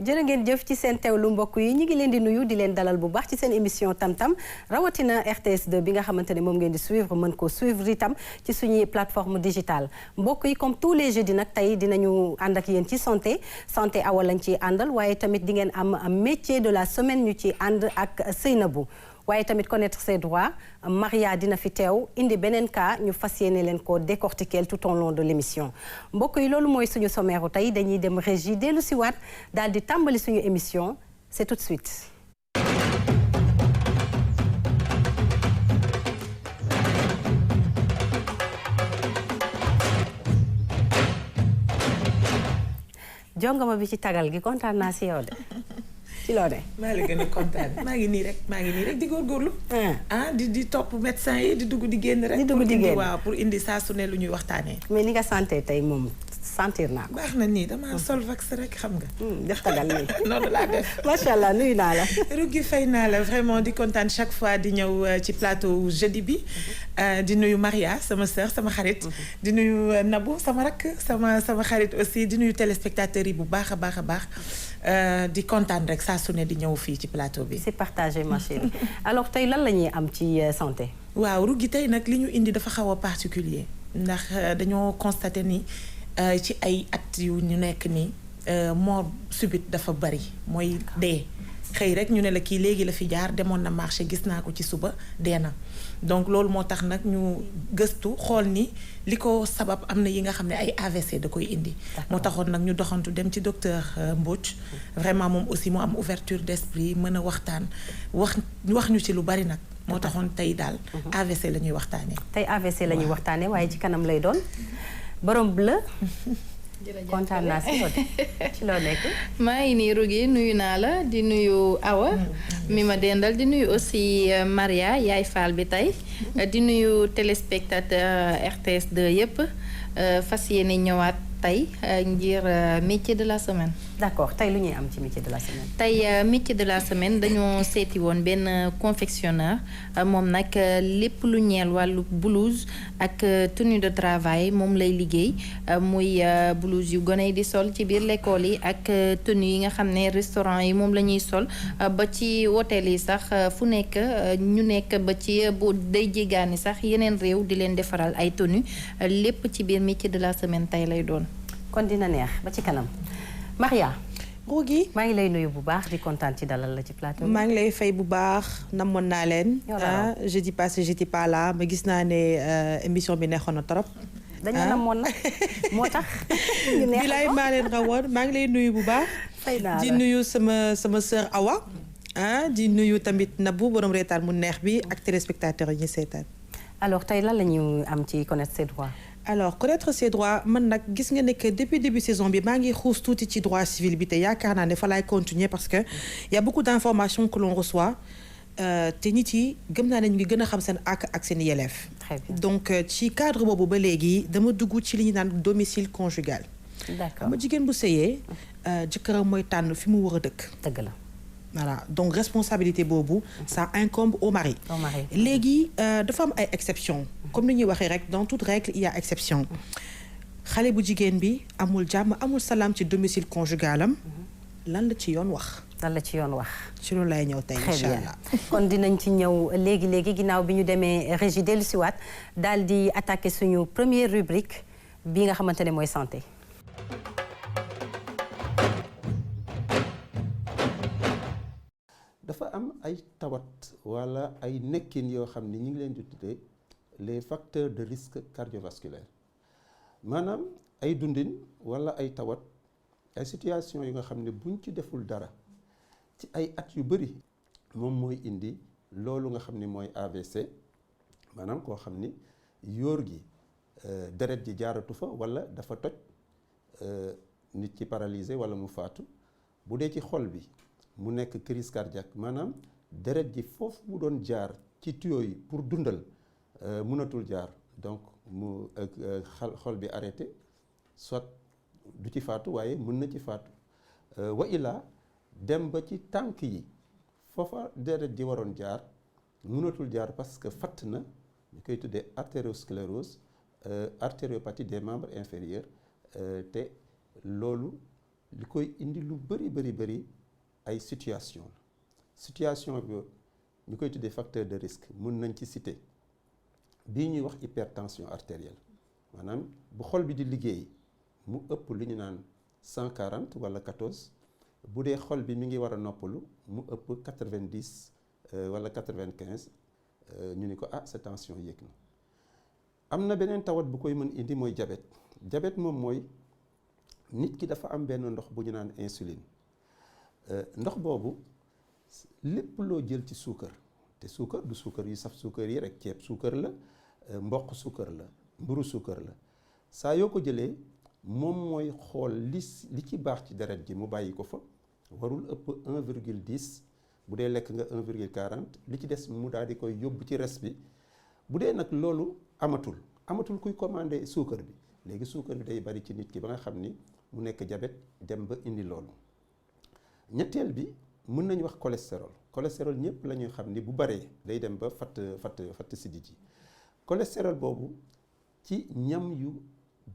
jërë ngeen jëf ci seen teewlu mbokk yi ñu ngi leen di nuyu di leen dalal bu baax ci seen émission tam-tam rawatina RTS2 bi nga xamante ne moom ngeen di suivre mën ko suivre itam ci suñuy plateforme digitale mbokk yi comme tous les jeudis nag tey dinañu ànd ak yéen ci santé Awa lañ ci àndal waaye tamit di ngeen am métier de la semaine ñu ci ànd ak Seynabou waaye tamit connaître ses droits Maria dina fi teew indi beneen cas ñu fas yéene leen ko décortiquer tout au long de l'émission mbokk yi loolu mooy suñu sommaire tey dañuy dem régie dellu si waat daal di tàmbali suñu émission c'est tout de suite. jongama bi ci tagal gi kontaan naa si yow de. ci loo de. maa la gën a kontaan maa ngi nii rek di góorgóorlu. di topp médecin yi di dugg di génn rek. di dugg di génn waaw pour indi saa su ne lu ñuy waxtaanee. mais ni nga santé tey moom sentir naa ko. baax na nii dama sol vax rek xam nga. def tagal nii. noonu laa def. macha allah nuyu naa la. Rougui fay naa la vraiment di kontaan chaque fois di ñëw ci plateau jeudi bi. di nuyu Maria sama sœur sama xarit. di nuyu Nabou sama rakk sama xarit aussi di nuyu téléspectateurs yi bu baax a baax. di kontaan rek saa su ne di ñëw fii ci plateau bi. c'est partagé ma chérie. alors tey lan la ñuy am ci santé. waaw Rougui tey nag li ñu indi dafa xaw a particulier ndax dañoo constaté ni ci ay at yu ñu nekk nii mort subite dafa bari mooy dee xëy rek ñu ne la kii léegi la fi jaar demoon na marché gis naa ko ci suba dee na donc loolu moo tax nag ñu gëstu xool ni li ko sabab am na yi nga xam ne ay AVC da koy indi. moo taxoon nag ñu doxantu dem ci docteur Mbodj vraiment moom aussi mu am ouverture d'esprit mën a waxtaan wax ñu ci lu bari nag moo taxoon tey daal AVC la ñuy waxtaanee. tey AVC la ñuy waxtaanee waaye ci kanam lay doon borom bleu. kontaan naa si ci loo nekk. maa ngi nii Rougui nuyu naa la di nuyu Awa mi ma dendal di nuyu aussi Maria yaay Fall bi tey di nuyu téléspectateur RTS2 yépp fas yéene ñëwaat tey ngir métier de la semaine. d'accord tey lu ñuy am ci métier de la semaine. tey métier de la semaine dañoo seeti woon benn confectionneur moom nag lépp lu ñeel wàllu blouse ak tenue de travail moom lay liggéey muy blouse yu gone yi di sol ci biir l'école yi ak tenue yi nga xam ne restaurant yi moom la ñuy sol ba ci hôtel yi sax fu nekk ñu nekk ba ci bu day jéggaani sax yeneen réew di leen defaral ay tenue lépp ci biir métier de la semaine tey lay doon. kon dina neex ba ci kanam Maria. Rougui maa ngi lay nuyu bu baax di kontaan ci dalal la ci plateau bi. maa ngi lay fay bu baax namoon naa leen. jeudi passé j'étais pas là ma gis naa ne émission bi neexoon na trop. dañoo namoon nag moo tax. ñu neex bilaay maa leen rawoon maa ngi lay nuyu bu baax. fay naa la di nuyu sama sœur Awa. di nuyu tamit Nabou borom reetaan mu neex bi ak téléspectateurs yi ñu seetaan. alors tey lan la ñu am ci connaître ses droits. alors connaître ses droits man nag gis nga ne que depuis début saison bi maa ngi xuus tuuti ci droit civil bi te yaakaar naa ne fa laay continuer parce que y a beaucoup d'informations que l'on reçoit te nit yi gëm naa ne ñu ngi gën a xam seen àq ak seen yelleef. très bien donc ci cadre boobu ba léegi dama dugg ci li ñu naan domicile conjugal. d'accord ma jigéen bu sëyee jëkkëram mooy tànn fi mu war a dëkk. dëgg la. voilà donc responsabilité boobu ça incombe au mari. léegi dafa am ay exceptions. comme ni ñuy waxee rek dans toute règle il y a exception xale bu jigéen bi amul jàmm amul salaam ci domicile conjugalam lan la ci yoon wax. lan la ci yoon wax. ci loolu lay ñëw tey incha allah. kon dinañ ci ñëw léegi ginnaaw bi ñu demee régie dellusiwaat daal di attaquer suñu première rubrique bi nga xamante ne mooy santé. dafa am ay tawat wala ay nekkin yoo xam ne ñu ngi leen di tuddee les facteurs de risque cardiovasculaire maanaam ay dundin wala ay tawat ay situation yi nga xam ne buñ ci deful dara ci ay at yu bari moom mooy indi loolu nga xam ne mooy AVC maanaam koo xam ni yóor gi deret ji jaaratu fa wala dafa toj nit ki paralysé wala mu faatu bu dee ci xol bi mu nekk crise cardiaque maanaam deret ji foofu mu doon jaar ci tuyau yi pour dundal mënatul jaar donc mu xol bi arrêté soit du ci faatu waaye mën na ci faatu wa illa dem ba ci tànk yi foofa deret ji waroon jaar mënatul jaar parce que fatt na ñu koy tuddee artériosclérose artériopathie des membres inférieurs te loolu li koy indi lu bëri ay situation bi ñu koy tuddee facteur de risque mun nañ ci citer bii ñuy wax hypertension artérielle maanaam bu xol bi di liggéey mu ëpp lu ñu naan 140 wala 14 bu dee xol bi mi ngi war a noppalu mu ëpp 90 wala 95 ñu ni ko sa tension yéeg na. am na beneen tawat bu koy mën indi mooy diabète moom mooy nit ki dafa am benn ndox bu ñu naan insuline ndox boobu lépp loo jël ci suukar te suukar du suukar yu saf suukar yi rek ceeb suukar la mboq suukar la mburu suukar la saa yoo ko jëlee moom mooy xool li ci baax ci deret ji mu bàyyi ko fa warul ëpp 1,10 bu dee lekk nga 1,40 li ci des mu daal di koy yóbbu ci res bi bu dee nag loolu amatul kuy commandé suukar bi léegi suukar bi day bari ci nit ki ba nga xam ni mu nekk diabète dem ba indi loolu. ñetteel bi mën nañu wax cholestérol ñëpp la ñuy xam ni bu baree day dem ba fatt sidit yi cholestérol boobu ci ñam yu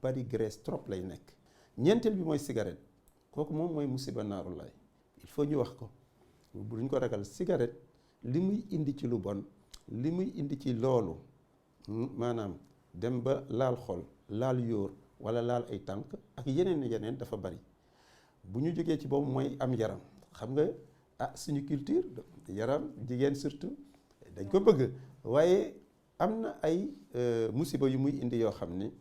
bari graisse trop lay nekk. ñeenteel bi mooy cigarette kooku moom mooy musiba naaru laay il faut ñu wax ko buñ ko ragal cigarette li muy indi ci lu bon li muy indi ci loolu maanaam dem ba laal xol laal yóor wala laal ay tànk ak yeneen dafa bari. bu ñu jógee ci boobu mooy am yaram xam nga suñu culture yaram jigéen surtout dañ ko bëgg waaye am na ay musiba yu muy indi yoo xam ni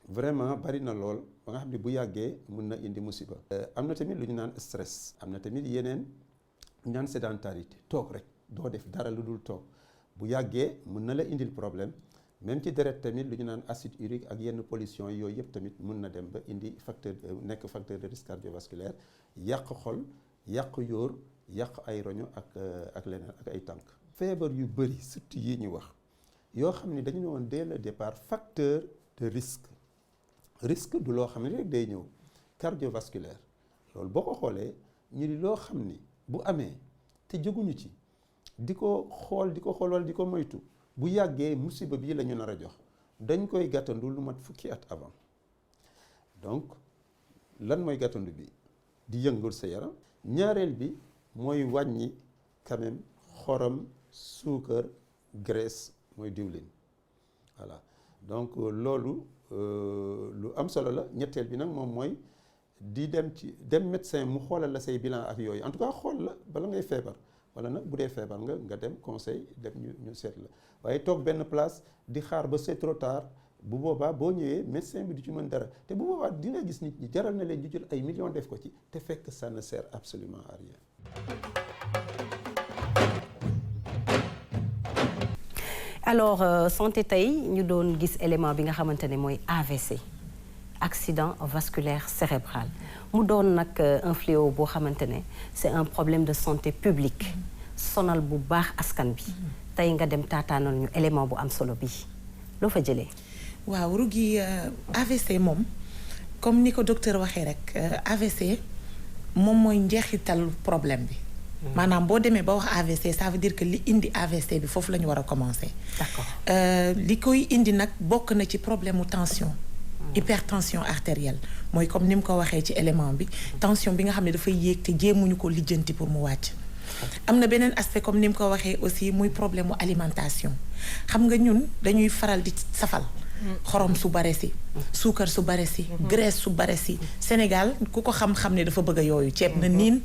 vraiment bari na lool ba nga xam ne bu yàggee mun na indi musiba. am na tamit lu ñu naan stress am na tamit yeneen ñu naan sédentarité toog rek doo def dara lu dul toog bu yàggee mun na la indil problème. même ci deret tamit lu ñu naan acide urique ak yenn pollution yooyu yëpp tamit mun na dem ba indi facteur de risque cardiovasculaire yàq xol yàq yóor yàq ay roño ak leneen ak ay tànk. feebar yu bëri surtout yi ñu wax yoo xam ni dañu ne woon dès le départ facteur de risque du loo xam ne rek day ñëw cardiovasculaire loolu boo ko xoolee ñu ni loo xam ni bu amee te jóguñu ci di ko xool wala di ko moytu. bu yàggee musiba bii la ñu nar a jox dañ koy gàttandu lu mat fukki at avant donc lan mooy gàttandu bi di yëngul sa yaram ñaareel bi mooy wàññi quand même xorom suukar graisse mooy diwlin voilà donc loolu lu am solo la. ñetteel bi nag moom mooy di dem médecin mu xoolal la say bilan ak yooyu en tout cas xool la bala ngay feebar wala nag bu dee feebar nga dem conseil dem ñu seet la waaye toog benn place di xaar ba c'est trop tard bu boobaa boo ñëwee médecin bi du ci mën dara te bu boobaa di nga gis nit ñi jaral na leen ñu jël ay millions def ko ci te fekk ça ne sert absolument à rien. alors santé tey ñu doon gis élément bi nga xamante ne mooy AVC accident vasculaire cérébral mu doon nag un fléau boo xamante ne c'est un problème de santé publique sonal bu baax askan bi tey nga dem taataanal ñu élément bu am solo bi loo fa jëlee. waaw Rougui AVC moom comme ni ko docteur waxee rek AVC moom mooy njeexital problème bi. maanaam boo demee ba wax AVC ça veut dire que li indi AVC bi foofu la ñu war a commencer. d'accord li koy indi nag bokk na ci problème mu tension. hypertension artérielle mooy comme ni mu ko waxee ci élément bi tension bi nga xam ne dafay yéeg te jéemuñu ko lijjanti pour mu wàcc. am na beneen aspect comme ni mu ko waxee aussi muy problème mu alimentation xam nga ñun dañuy faral di safal. xorom su bare si suukar su bare si graisse su bare si Sénégal ku ko xam-xam ne dafa bëgg a yooyu ceeb na niin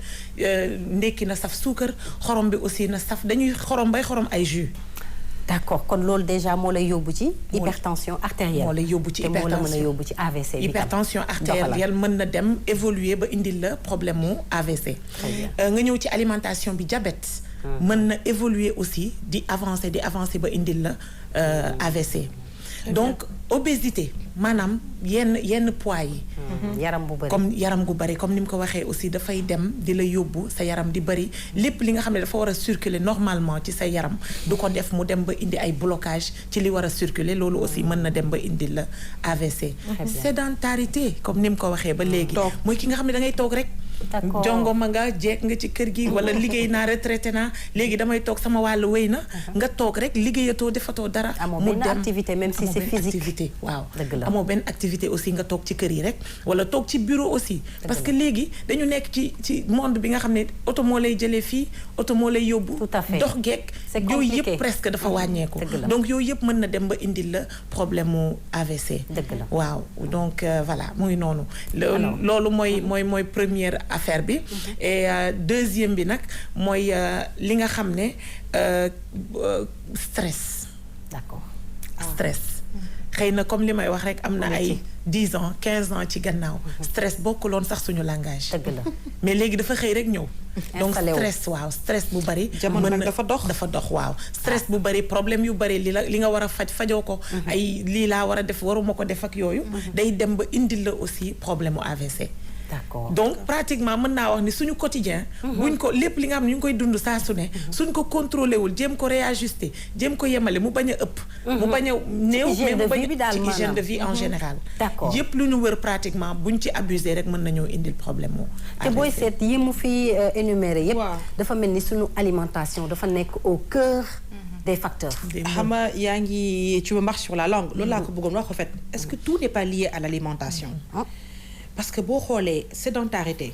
ndekki na saf suukar xorom bi aussi na saf dañuy xorom bay xorom ay jus. d'accord kon loolu déjà moo lay yóbbu ci hypertension artérielle moo lay yóbbu ci te moo la mën a yóbbu ci AVC bi hypertension artérielle mën na dem évoluer ba indil la problème mu AVC nga ñëw ci alimentation bi diabète mën na évoluer aussi di avancer ba indil la AVC donc obésité maanaam yenn poids yi yaram bu bari comme yaram gu bari comme ni mu ko waxee aussi dafay dem di la yóbbu sa yaram di bari lépp li nga xam ne dafa war a circuler normalement ci sa yaram du ko def mu dem ba indi ay blocage ci li war a circuler loolu aussi mën na dem ba indi la AVC sédentarité comme ni mu ko waxee ba léegi mooy ki nga xam ne da ngay toog rek jongoma nga jeeg nga ci kër gi wala liggéey naa retraité naa léegi damay toog sama wàllu wéy na nga toog rek liggéeyatoo defatoo dara mu dem activité même si c'est physique activité waaw amoo benn activité aussi nga toog ci kër yi rek wala toog ci bureau aussi parce que léegi dañu nekk ci monde bi nga xam ne oto moo lay jëlee fii oto moo lay yóbbu dox geek yooyu yëpp presque dafa wàññeeku donc yooyu yëpp mën na dem ba indil la problème mu AVC waaw donc voilà mu ngi noonu loolu mooy première affaire bi et deuxième bi nag mooy li nga xam ne stress stress xëy na comme li may wax rek am na ay 10 ans 15 ans ci gannaaw stress bokkuloon sax suñu langage mais léegi dafa xëy rek ñëw donc stress bu bari jamono nag dafa dox waaw stress bu bari problème yu bari li nga war a fajoo ko ay lii laa war a def waruma ko def ak yooyu day dem ba indil la aussi problème mu AVC d'accord donc pratiquement mën naa wax ni suñu quotidien buñ ko lépp li nga xam ne ñu ngi koy dund saa su ne suñ ko contrôlé wul jéem ko réajuster jéem ko yemale mu bañ a ëpp mu bañ a néew mais mu bañ a ci hygiène de vie en général d'accord yëpp lu ñu wër pratiquement buñ ci abusé rek mën nañoo indil problème moo te booy seet yi mu fi énuméré yëpp dafa mel ni suñu alimentation dafa nekk au cœur des facteurs. xam nga yaa ngi tu me marches sur la langue loolu laa ko bëggoon wax en fait est-ce que tout n'est pas lié à l'alimentation parce que boo xoolee sédentarité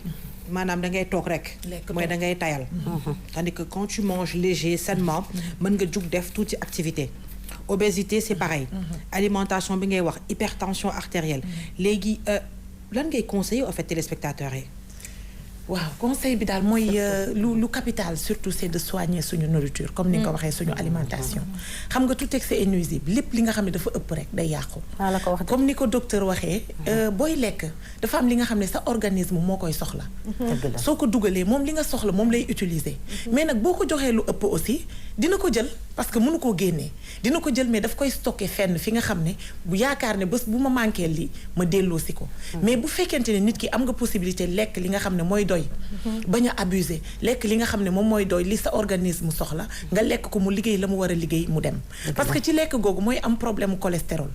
maanaam da ngay toog rek mooy da ngay tayal tandis que quand tu manges léger sainement mën nga jug def tuuti activité obésité c'est pareil alimentation bi ngay wax hypertension artérielle léegi lan ngay conseiller en fait téléspectateurs yi waaw conseil bi daal mooy lu capital surtout c'est de soigner suñu nourriture comme ni nga ko waxee suñu alimentation xam nga tout excès est nuisible lépp li nga xam ne dafa ëpp rek day yàqu comme ni ko docteur waxee booy lekk dafa am li nga xam ne sa organisme moo koy soxla soo ko dugalee moom li nga soxla moom lay utiliser mais nag boo ko joxee lu ëpp aussi dina ko jël parce que mënu koo génnee dina ko jël mais daf koy stocké fenn fi nga xam ne bu yaakaar ne bés bu ma manqué lii ma delloosi ko mais bu fekkente ne nit ki am nga possibilité lekk li nga xam ne mooy doy bañ a abuser lekk li nga xam ne moom mooy doy li sa organisme soxla nga lekk ko mu liggéey la mu war a liggéey mu dem parce que ci lekk googu mooy am problème cholestérol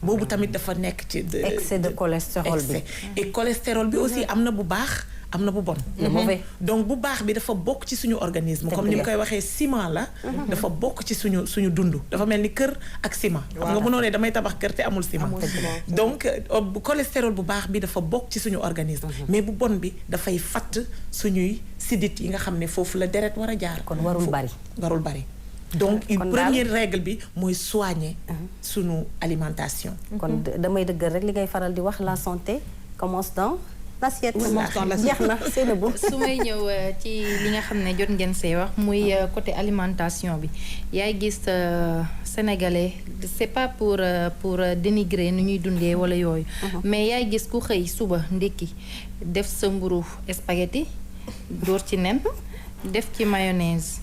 boobu tamit dafa nekk ci excès de cholestérol bi et cholestérol bi aussi am na bu baax am na bu bon donc bu baax bi dafa bokk ci suñu organisme comme ni mu koy waxee ciment la dafa bokk ci suñu dund dafa mel ni kër ak ciment xam nga mënoo ne damay tabax kër te amul ciment donc cholestérol bu baax bi dafa bokk ci suñu organisme mais bu bon bi dafay fatt suñuy sidit yi nga xam ne foofu la deret war a jaar kon warul bari donc première règle bi mooy soigner suñu alimentation kon damay dëggal rek li ngay faral di wax la santé commence dans l'assiette jeex na c'est le bon su may ñëw ci li nga xam ne jot ngeen see wax muy côté alimentation bi yaay gis sénégalais c'est pas pour dénigrer nu ñuy dundee wala yooyu mais yaay gis ku xëy suba ndékki def sa mburu spaghetti dóor ci nen def ci mayonnaise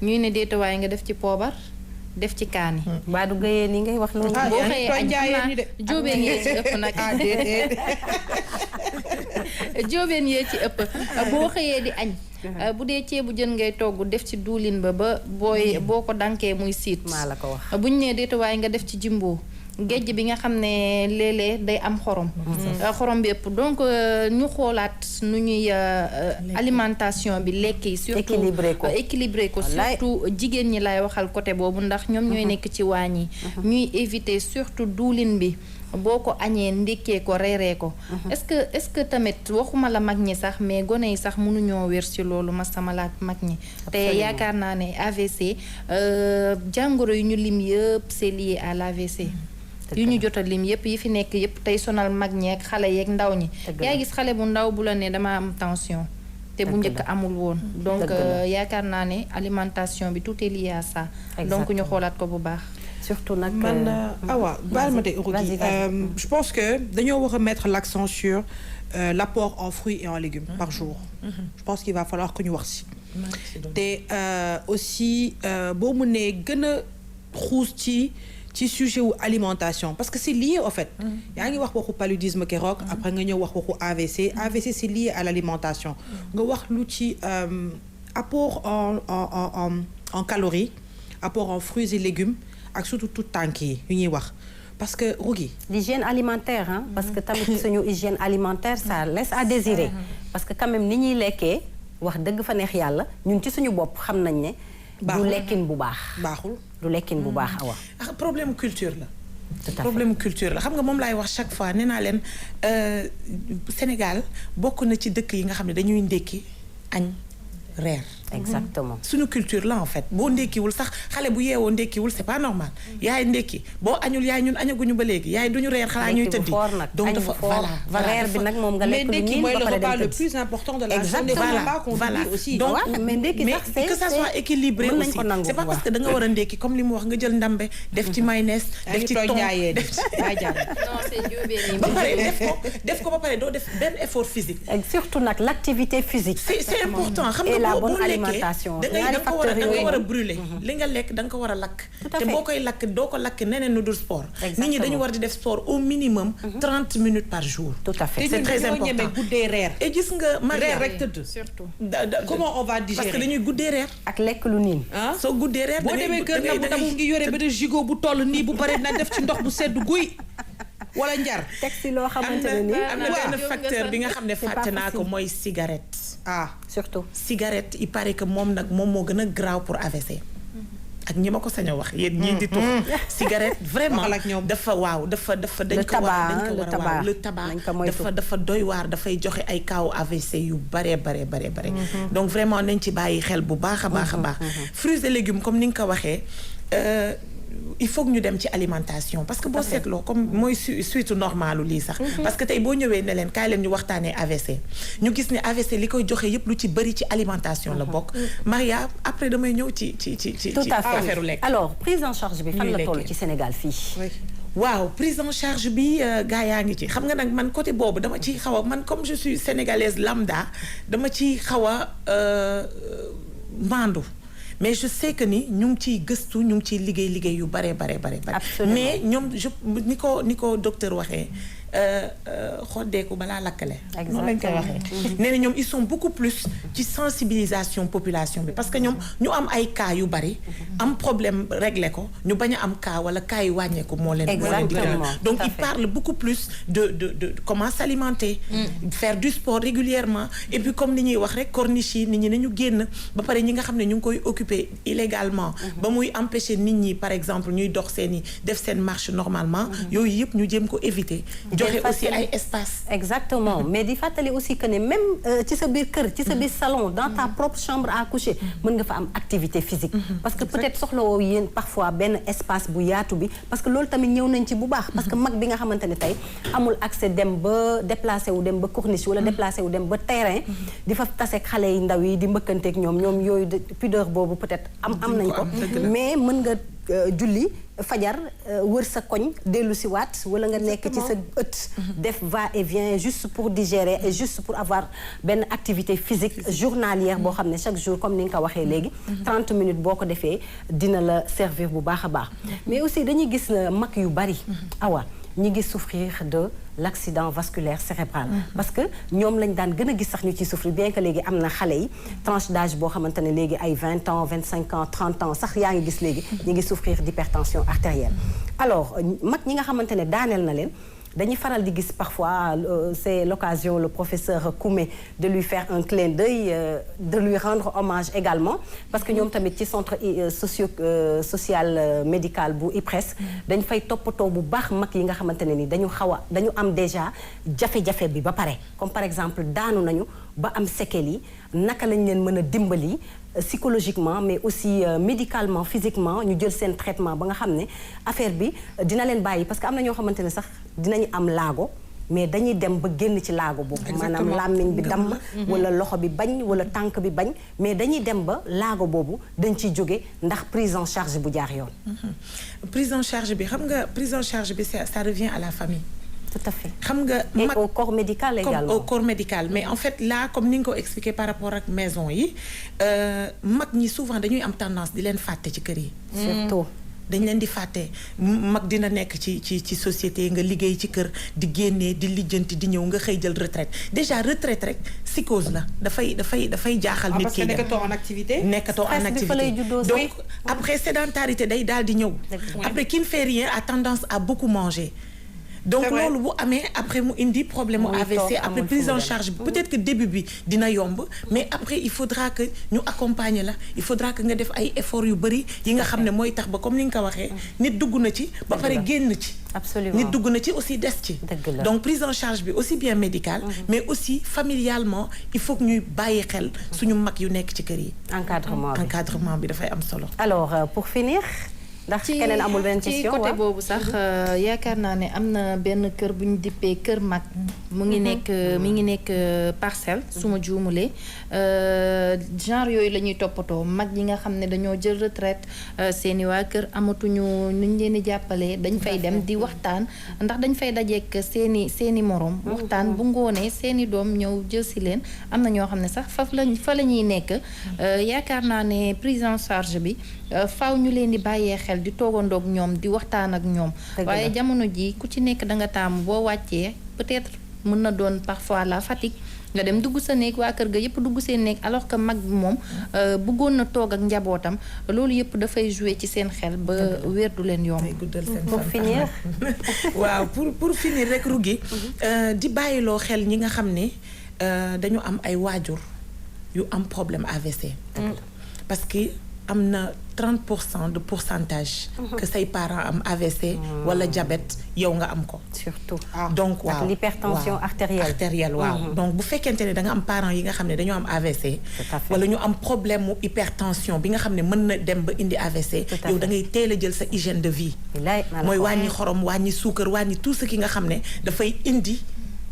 ñuy ne déetawaay nga def ci poobar def ci kaani baa du gëyee ni ngay wax noonu boo xëyee añ jóobeen yee ci ëpp nag jóobeen yee ci ëpp boo xëyee di añ bu dee ceebu jën ngay togg def ci duulin ba boo ko dankee muy siit maa la ko wax buñ nee déetawaay nga def ci jimbo géej bi nga xam ne léeg-léeg day am xorom xorom bi ëpp donc ñu xoolaat nu ñuy alimentation bi lekk yi surtout équilibré ko surtout jigéen ñi lay waxal côté boobu ndax ñoom ñooy nekk ci waañ yi ñuy éviter surtout duulin bi boo ko añee ndékkee ko reeree ko est-ce que tamit waxuma la mag ñi sax mais gone yi sax mënuñoo wér ci loolu ma sama laat mag ñi te yaakaar naa ne AVC jàngoro yu ñu lim yëpp c'est lié à l'AVC yu ñu jot a lim yëpp yi fi nekk yëpp tey sonal mag ñeeg xale yeeg ndaw ñi yaa gis xale bu ndaw bu la ne dama am tension te bu njëkk amul woon donc yaakaar naa ne alimentation bi tout est lié à ça donc ñu xoolaat ko bu baax surtout nag man awa baal ma de Rougui je pense que dañoo war a mettre l'accent sur l'apport en fruits et en légumes par jour je pense qu'il va falloir que ñu wax si te aussi boo mënee gën a xuus ci sujet wu alimentation parce que c'est lié en fait yaa ngi wax waxu paludisme keroog après nga ñëw wax waxu AVC c'est lié à l'alimentation nga wax lu ci apport en calories apport en fruits et légumes ak surtout tout tànk yi yu ñuy wax parce que Rougui. L'hygiène alimentaire hein parce que tamit suñu hygiène alimentaire ça laisse à désirer parce que quand même ni ñuy lekkee wax dëgg fa neex yàlla ñun ci suñu bopp xam nañ ne du lekkin bu baaxul du lekkin bu baax awa problème culture la tout à fait problème culture la xam nga moom laay wax chaque fois nee naa leen Sénégal bokk na ci dëkk yi nga xam ne dañuy ndékki añ reer exactement suñu culture la en fait boo ndékkiwul sax xale bu yeewoo ndékkiwul c'est pas normal yaay ndékki boo añul yaay ñun añaguñu ba léegi yaay duñu reer xalaa ñuy tëddi donc dafa voilà reer bi nag moom nga lekk lu niin ba pare dem tëdd le plus important de la journée voilà aussi donc mais ndékki sax mais que ça soit équilibré aussi c'est pas parce que da nga war a ndékki comme li mu wax nga jël ndambe def ci mayonnaise def ci thon ba pare def ko ba pare doo def benn effort physique surtout nag l'activité physique c'est important xam nga boo alimentation da nga war a brûler li nga lekk da nga ko war a lakk te boo koy lakk doo ko lakk neneen nu dul sport nit ñi dañu war di def sport au minimum 30 minutes par jour tout à fait c'est très important guddee reer et gis nga reer rek tëdd surtout comment on va digérer parce que dañuy guddee reer ak lekk lu niin soo guddee reer boo demee kër ndamu ngi yore ba de gigot bu toll nii bu pare na def ci ndox bu sedd guy wala njar teg si loo xamante ne nii am na benn facteur bi nga xam ne fàtte naa ko mooy cigarette surtout cigarette il paraît que moom nag moom moo gën a graaw pour AVC ak ñi ma ko sañ a wax yéen ñii di tux cigarette vraiment dafa dañ ko war a waaw le tabac dafa doy waar dafay joxe ay kaaw AVC yu bare donc vraiment nañ ci bàyyi xel bu baax a baax a baax fruits et légumes comme ni nga ko waxee il faut que ñu dem ci alimentation parce que boo seetloo comme mooy suite normalu lii sax parce que tey boo ñëwee ne leen kaay leen ñu waxtaanee AVC ñu gis ne AVC li koy joxe yépp lu ci bëri ci alimentation la bokk Maria après damay ñëw ci affaire lekk alors prise en charge bi fan la toll ci Sénégal fii waaw prise en charge bi gaa yaa ngi ci xam nga nag man côté boobu dama ci xaw a man comme je suis sénégalaise lambda dama ci xaw a mandu mais je sais que ni ñu ngi ciy gëstu ñu ngi ciy liggéey yu bare mais ñoom ni ko docteur waxee xoddeeku balaa lakkale noonu lañ koy waxee nee na ñoom ils sont beaucoup plus ci sensibilisation population bi parce que ñoom ñu am ay cas yu bari am problème régler ko ñu bañ a am cas wala cas yu wàññeeku moo leen di gënal donc ils parlent beaucoup plus de comment s'alimenter faire du sport régulièrement et puis comme ni ñuy wax rek corniche yi nit ñi nañu génn ba pare ñi nga xam ne ñu ngi koy occuper illégalement ba muy empêcher nit ñi par exemple ñuy dox seeni def seen marche normalement yooyu yëpp ñu jéem ko éviter aussi ay espace exactement mais di fàttali aussi que ne même ci sa biir kër ci sa biir salon dans ta propre chambre à coucher mën nga fa am activité physique parce que peut-être soxlawoo yéen parfois benn espace bu yaatu bi parce que loolu tamit ñëw nañ ci bu baax parce que mag bi nga xamante ne tey amul accès dem ba déplacé wu dem ba corniche wala déplacé wu dem ba terrain di fa tase xale yi ndaw yi di mbëkkanteeg ñoom yooyu pudeur boobu peut-être am nañ ko mais mën nga julli fajar wër sa koñ dellu si waat wala nga nekk ci sa ëtt def va et vient juste pour digérer et juste pour avoir benn activité physique journalière boo xam ne chaque jour comme ni nga ko waxee léegi 30 minutes boo ko defee dina la servir bu baax a baax mais aussi dañuy gis mag yu bari awa ñi ngi souffrir de l'accident vasculaire cérébral parce que ñoom lañ daan gën a gis sax ñu ciy souffrir bien que léegi am na xale yi tranche d'âge boo xamante ne léegi ay 20 ans 25 ans 30 ans sax yaa ngi gis léegi ñi ngi souffrir d'hypertension artérielle alors mag ñi nga xamante ne daaneel na leen dañuy faral di gis parfois c'est l'occasion le professeur Koumé de lui faire un clin d'œil de lui rendre hommage également parce que ñoom tamit ci centre social médical bu IPRES dañ fay toppatoo bu baax mag yi nga xamante ne ni dañu am déjà jafe-jafe bi ba pare comme par exemple daanu nañu ba am séquelles yi naka lañ leen mën a dimbali psychologiquement mais aussi médicalement physiquement ñu jël seen traitement ba nga xam ne affaire bi dina leen bàyyi parce que am na ñoo xamante ne sax dinañu am laago mais dañuy dem ba génn ci laago boobu maanaam làmmiñ bi damm wala loxo bi bañ wala tànk bi bañ mais dañuy dem ba laago boobu dañ ciy jóge ndax prise en charge bu jaar yoon prise en charge bi xam nga prise en charge bi ça revient à la famille tout à fait xam nga et au corps médical également au corps médical mais en fait là comme ni nga ko expliqué par rapport ak maison yi mag ñi souvent dañuy am tendance di leen fàtte ci kër yi surtout dañ leen di fàtte mag dina nekk ci société nga liggéey ci kër di génnee di lijjanti di ñëw nga xëy jël retraite déjà retraite rek psychose la dafay jaaxal nit ki nekkatoo en activité donc après sédentarité day daal di ñëw après qui ne fait rien a tendance à beaucoup manger donc loolu bu amee après mu indi problème mu AVC après prise en charge peut-être que début bi dina yomb mais après il faudra que ñu accompagner la il faudra que nga def ay efforts yu bari yi nga xam ne mooy tax ba comme ni nga ko waxee nit dugg na ci ba pare génn ci absolument nit dugg na ci aussi des ci donc prise en charge bi aussi bien médicale mais aussi familialement il faut que ñuy bàyyi xel suñu mag yu nekk ci kër yi encadrement bi dafay am solo alors pour finir ndax keneen amul benn question ci côté boobu sax yaakaar naa ne am na benn kër bu ñu dippee kër mag mu ngi nekk parcelle su ma juumulee genre yooyu la ñuy toppatoo mag yi nga xam ne dañoo jël retraite seeni waa kër amatuñu nuñ leen di jàppalee dañ fay dem di waxtaan ndax dañ fay dajeek seeni morom waxtaan bu ngoonee seeni doom ñëw jël si leen am na ñoo xam ne sax fa la ñuy nekk yaakaar naa ne prise en charge bi faaw ñu leen di bàyyee xel di toogandoog ñoom di waxtaan ak ñoom waaye jamono ji ku ci nekk da nga taamu boo wàccee peut-être mën na doon parfois la fatigue nga dem dugg sa néeg waa kër ga yëpp dugg seen néeg alors que mag bi moom bëggoon na toog ak njabootam loolu yëpp dafay jouer ci seen xel ba wér du leen yomb pour finir waaw pour finir rek Rougui di bàyyiloo xel ñi nga xam ne dañu am ay waajur yu am problème AVC parce que am na 30% de pourcentage que say parents am AVC wala diabète yow nga am ko surtout donc waaw ak l'hypertension artérielle waaw donc bu fekkente ne da nga am parents yi nga xam ne dañoo am AVC wala ñu am problème mu hypertension bi nga xam ne mën na dem ba indi AVC yow da ngay teel a jël sa hygiène de vie mooy wàññi xorom wàññi suukar wàññi tout ce qui nga xam ne dafay indi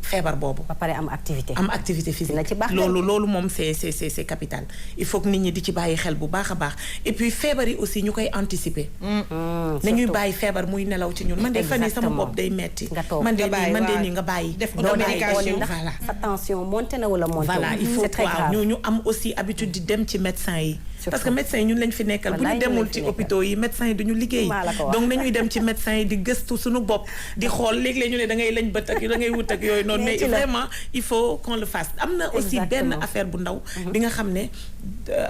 feebar boobu ba pare am activité physique loolu moom c'est capital il faut que nit ñi di ci bàyyi xel bu baax a baax et puis feebar yi aussi ñu koy anticiper nañuy bàyyi feebar muy nelaw ci ñun man de fan yi sama bopp day metti man de nii nga bàyyi def automédication voilà sa tension monté na wala monté voilà il faut ñu am aussi habitude di dem ci médecin yi parce que médecin yi ñun lañ fi nekkal bu ñu demul ci hôpitaux yi médecin yi duñu liggéey donc nañuy dem ci médecin yi di gëstu suñu bopp di xool léeg-léeg ñu ne da ngay lañ bët ak da ngay wut ak yooyu noonu mais vraiment il faut qu'on le fasse am na aussi benn affaire bu ndaw bi nga xam ne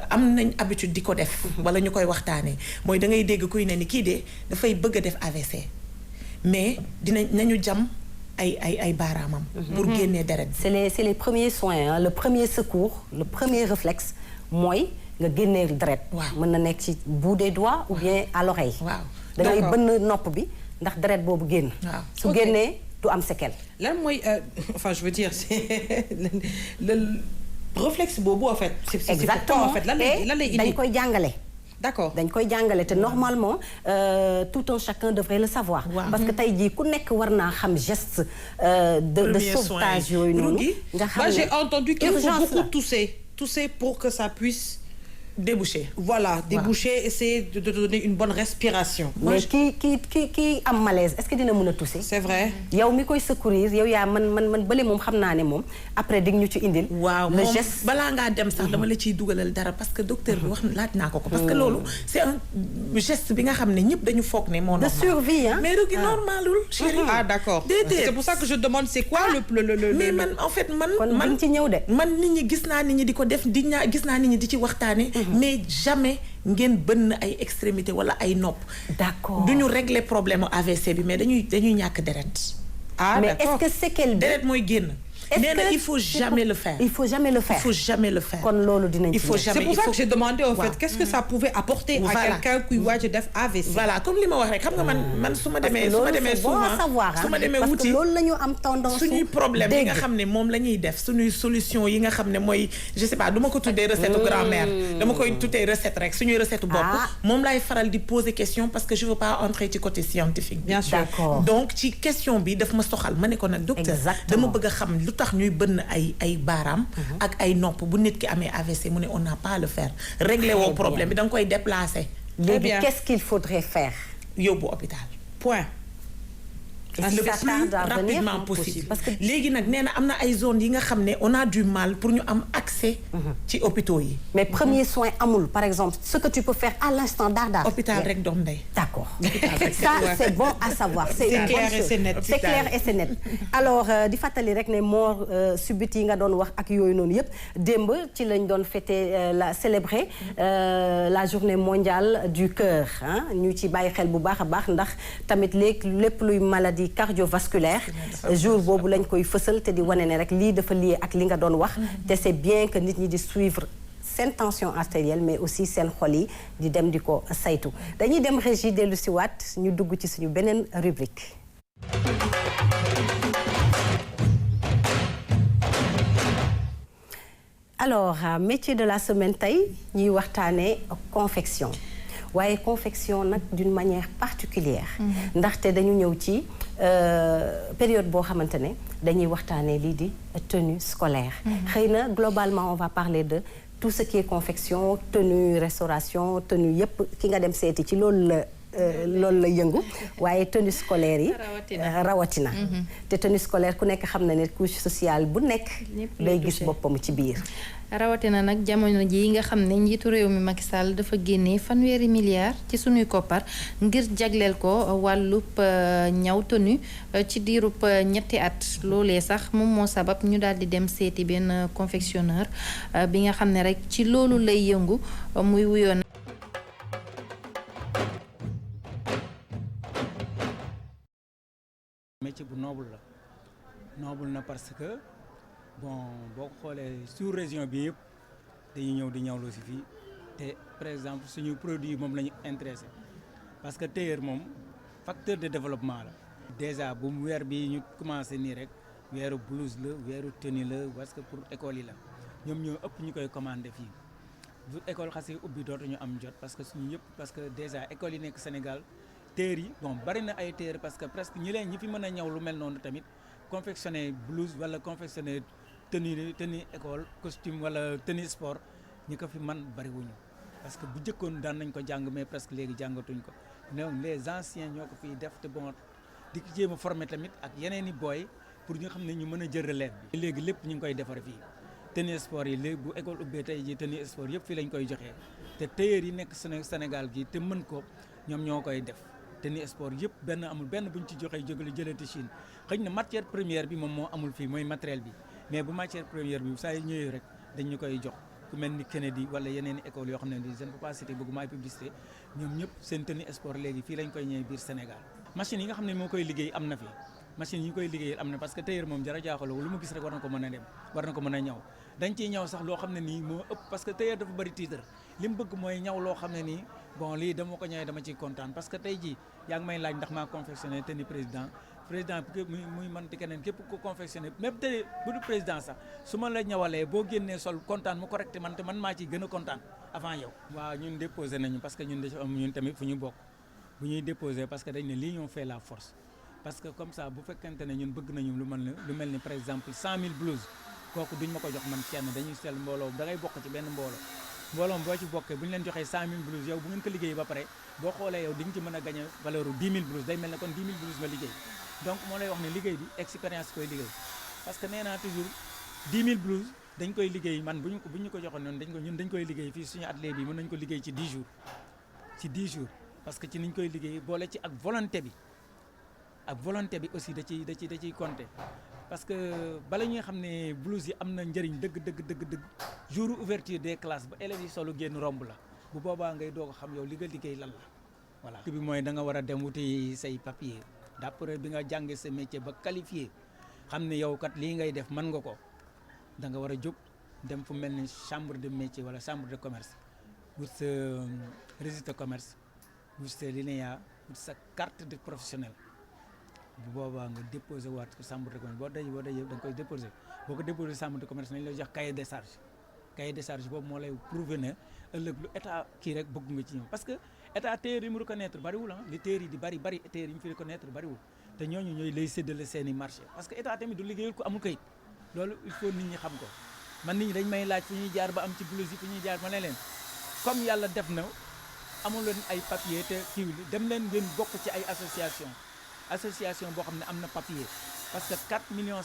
am nañ habitude di ko def wala ñu koy waxtaanee mooy da ngay dégg kuy ne ni kii de dafay bëgg a def AVC mais nañu jam ay baaraamam pour génnee deret c'est les premiers soins le premier secours le premier réflexe mooy nga génnee deret mën na nekk ci bout des doigts ou bien à l'oreille da ngay bënn nopp bi ndax deret boobu génn su génnee du am séquelle lan mooy enfin je veux dire c'est le réflexe boobu en fait exactement en fait lan lay indi dañ koy jàngale d'accord dañ koy jàngale te normalement tout un chacun devrait le savoir parce que tey jii ku nekk war naa xam geste de sauvetage yooyu noonu nga xam ne j'ai entendu qu'il faut beaucoup tousser pour que ça puisse déboucher essayer de donner une bonne respiration mais kii am malaise est-ce que dina mën a tousser c'est vrai yow mi koy secourir yow yaa man bële moom xam naa ne moom après dig ñu ci indil waaw le moom geste balaa ngaa dem sax dama la ciy dugalal dara parce que docteur bi wax laaj naa ko parce que loolu c'est un geste bi nga xam ne ñëpp dañu foog ne moo normal de survie mais Rougui normalul chérie d'accord déedéet c'est pour ça que je demande c'est quoi le mais man en fait man ci ñëw de man nit ñi gis naa nit ñi di ko def gis naa nit ñi di ci waxtaane mais jamais ngeen bënn ay extrémité wala ay nopp d'accord duñu régler problème AVC bi mais dañuy ñàkk deret mais est-ce que séquelle bi deret mooy génn nee na il faut jamais le faire. il faut jamais le faire. il faut jamais le faire. kon loolu dinañ ci c'est pour ça que j'ai demandé en fait qu'est-ce que ça pouvait apporter à quelqu'un kuy waaj a def AVC. voilà comme li ma wax rek xam nga man su ma demee souvent su ma demee wuti loolu la ñu am tendance suñuy problème yi nga xam ne moom la ñuy def suñuy solution yi nga xam ne mooy je sais pas du ma ko tuddee recette grand-mère dama koy tuddee recette rek suñuy recette bopp moom laay faral di poser question parce que je veux pas entrer ci côté scientifique bien sûr donc ci question bi daf ma soxal ma ne ko nag docteur dama bëgg a xam lu tax ñuy bënn ay baaraam ak ay nopp bu nit ki amee AVC mu ne on n'a pas à le faire régler woo problème bi da nga koy déplacer léegi qu'est-ce qu'il faudrait faire yóbbu hôpital point le ça plus tarde à venir, rapidement possible. possible. Parce que léegi nag nee na am na ay zones yi nga xam ne on a du mal pour ñu am accès. ci hôpitaux yi. mais premier soin amul par exemple ce que tu peux faire à l'instant Dardar. hôpital rek doom ndey. D'accord. Ça c'est bon à savoir. C'est clair et c'est net. C'est clair et c'est net. Alors di fàttali rek ne mort subite yi nga doon wax ak yooyu noonu yëpp démb ci lañ doon fêter célébrer la journée mondiale du cœur ñu ci bàyyi xel bu baax a baax ndax tamit lépp luy maladie cardiovasculaire jour boobu lañ koy fësal te di wane ne rek lii dafa lié ak li nga doon wax te c'est bien que nit ñi di suivre seen tension artérielle mais aussi seen xol yi di dem di ko saytu dañuy dem régie dellu si waat ñu dugg ci suñu beneen rubrique. Alors métier de la semaine tey ñuy waxtaanee confection waaye confection nag d'une manière particulière ndaxte dañu ñëw ci période boo xamante ne dañuy waxtaanee lii di tenue scolaire xëy na globalement on va parler de tout ce qui est confection tenue restauration tenue yépp ki nga dem seeti ci loolu la yëngu waaye tenue scolaire yi rawatina te tenue scolaire ku nekk xam na ne couche sociale bu nekk day gis boppam ci biir rawatina nag jamono ji nga xam ne njiitu réew mi Macky Sall dafa génnee 100 milliards ci sunuy koppar ngir jagleel ko wàllub ñaw tenue ci diirub ñetti at loolee sax moom moo sabab ñu daal di dem seeti benn confectionneur bi nga xam ne rek ci loolu lay yëngu muy wuyoon métier bu noble na parce que bon boo ko xoolee sous région bi yëpp dañuy ñëw di ñawloo si fii te par exemple suñu produit moom la ñu intéressé parce que tailleur moom facteur de développement la déjà bu mu weer bi ñu commencé nii rek weeru blouse la weeru tenue la parce que pour école yi la ñoom ñoo ëpp ñu koy commandé fii bu école xasee ubbi dootuñu am jot parce que suñu yëpp parce que déjà école yi nekk Sénégal tailleur yi bon bari na ay tailleur parce que presque ñi fi mën a ñaw lu mel noonu tamit confectionner blouse wala confectionner tenue école costume wala tenue sport ñi ko fi man bariwuñu parce que bu jëkkoon daan nañ ko jàng mais presque léegi jàngatuñ ko donc les anciens ñoo ko fiy def te bon di ko jéem a former tamit ak yeneen i booy pour ñu xam ne ñu mën a jël relève bi. léegi lépp ñu ngi koy defar fii tenue sport yi léegi bu école ubbee tey ji tenue sport yëpp fii lañ koy joxee te tailleur yi nekk Sénégal gi te mën ko ñoom ñoo koy def. tenue sport yëpp benn amul benn buñ ci joxee jëlati Chine xëy na matière première bi moom moo amul fii mooy matériel bi mais bu matière première bi saa yu ñëwee rek dañ ñu koy jox ku mel ni Kennedy wala yeneen i école yoo xam ne je ne peux pas citer bëgguma ay publicité ñoom ñëpp seen tenue sport léegi fii lañ koy ñëwee biir Sénégal. machine yi nga xam ne moo koy liggéey am na fi machine yi koy liggéey am na parce que tailleur moom jara jaaxaloo lu mu gis rek war na ko mën a dem war na ko mën a ñaw dañ ciy ñaw sax loo xam ne nii moo ëpp parce que tailleur dafa bëri titre li mu bëgg mooy ñaw loo xam ne nii bon lii dama ko ñëwee dama ciy kontaan parce que tey jii yaa ngi may laaj ndax maa confectionné tenue président muy man te keneen képp ko confectionné même te bu du président sax su ma la ñawalee boo génnee sol kontaan mu correcté man te man maa ciy gën a kontaan avant yow. waaw ñun déposé nañu parce que ñun dafa am ñun tamit fu ñu bokk bu ñuy déposé parce que dañ ne l'union fait la force parce que comme ça bu fekkente ne ñun bëgg nañu lu mel ni par exemple 100 000 blouses kooku duñ ma ko jox man kenn dañuy sel mbooloo da ngay bokk ci benn mbooloo boo ci bokkee bu ñu leen joxee 100 000 blouses yow bu ngeen ko liggéey ba pare boo xoolee yow di nga ci mën a gagné valeur 10 000 blouses day mel ne kon 10 000 blouses nga liggéey donc moo lay wax ne liggéey bi expérience koy liggéey parce que nee naa toujours 10 000 blouses dañ koy liggéey man bu ñu ko joxoon noonu dañ koy liggéey fii suñu atelier bi mën nañ ko liggéey ci 10 jours parce que ci niñ koy liggéey boole ci ak volonté bi aussi da ciy compter parce que bala ñuy xam ne blouse yi am na njëriñ dëgg jour ouverture des classes ba élèves yi solo génn romb la bu boobaa ngay doog a xam yow li nga liggéey lan la voilà. bi mooy da nga war a dem wuti say papier d'après bi nga jàngee sa métier ba qualifié xam ne yow kat lii ngay def mën nga ko da nga war a jóg dem fu mel ni chambre de métier wala chambre de commerce wut sa registre de commerce wut sa linéa wut sa carte de professionnel. bu boobaa nga déposé waat ko chambre de commerce boo dajee da nga koy déposé boo ko déposé chambre de commerce nañ lay jox cahier de charge boobu moo lay prouver ne ëllëg lu état kii rek bëgg nga ci ñëw parce que état tailleur yi mu reconnaître bariwul li tailleur yi di bari tailleur yi mu fi reconnaître bariwul te ñooñu ñooy lay séddale seen i marché parce que état tamit du liggéeyul ko amul kayit loolu il faut nit ñi xam ko man nit ñi dañ may laaj fu ñuy jaar ba am ci blouse yi fu ñuy jaar ma ne leen comme yàlla def na amul leen ay papier te kii dem leen ngeen bokk ci ay association association boo xam ne am na papier parce que 4,5 millions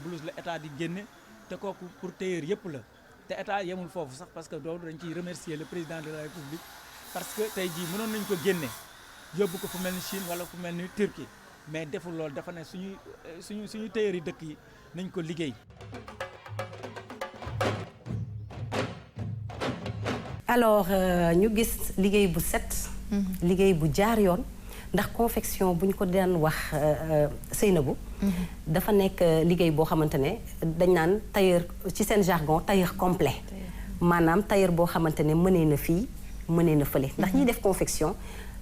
blouses la état di génne te kooku pour tailleur yëpp la te état yemul foofu sax parce que loolu dañ ciy remercier le président de la République parce que tey jii mënoon nañ ko génne yóbbu ko fu mel ni Chine wala fu mel ni Turquie mais deful loolu dafa ne suñu tailleur yi dëkk yi nañ ko liggéey. alors ñu gis liggéey bu set. liggéey bu jaar yoon ndax confection bu ñu ko daan wax Seynabou. dafa nekk liggéey boo xamante ne dañ naan tailleur ci seen jargon tailleur complet maanaam tailleur boo xamante ne mënee na fii mënee na fële ndax ñiy def confection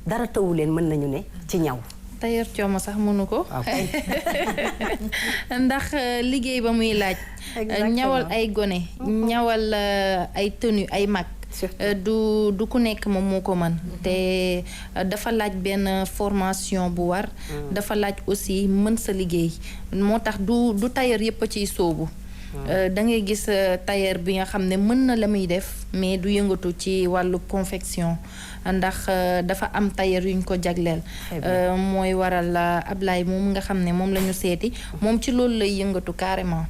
dara tëwu leen mën nañu ne ci ñaw. tailleur coomo sax mënu ko. ndax liggéey ba muy laaj. ñawal ay gone. ñawal ay tenue ay mag. du ku nekk moom moo ko mën te dafa laaj benn formation bu war. dafa laaj aussi mën sa liggéey moo tax du tailleur yépp a ciy sóobu. da ngay gis tailleur bi nga xam ne mën na la muy def mais du yëngatu ci wàllu confection ndax dafa am tailleur yuñ ko jagleel. mooy waral Ablaye moom nga xam ne moom la ñu seeti moom ci loolu lay yëngatu carrément.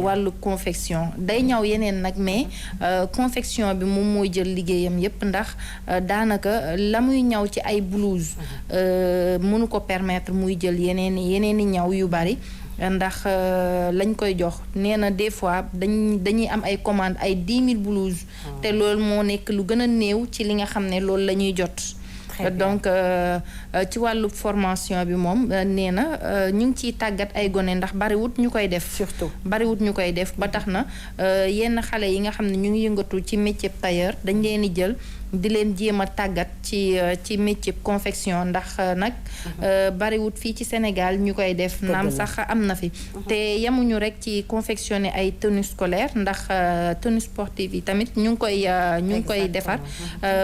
wàllu confection day ñaw yeneen nag mais confection bi moom mooy jël liggéeyam yépp ndax daanaka la muy ñaw ci ay blouse mënu ko permettre muy jël yeneeni ñaw yu bari. ndax lañ koy jox nee na des fois dañuy am ay commande ay 10 000 blouses. te loolu moo nekk lu gën a néew ci li nga xam ne loolu la ñuy jot. donc ci wàllu formation bi moom nee na ñu ngi ciy tàggat ay gone ndax bariwut ñu koy def. surtout bariwut ñu koy def ba tax na yenn xale yi nga xam ne ñu ngi yëngatu ci métier tailleur dañ leen di jël. di leen jéem a tàggat ci métier confection ndax nag bariwut fii ci Sénégal ñu koy def naam sax am na fi te yemuñu rek ci confectionner ay tenues scolaires ndax tenues sportives yi tamit ñu ngi koy defar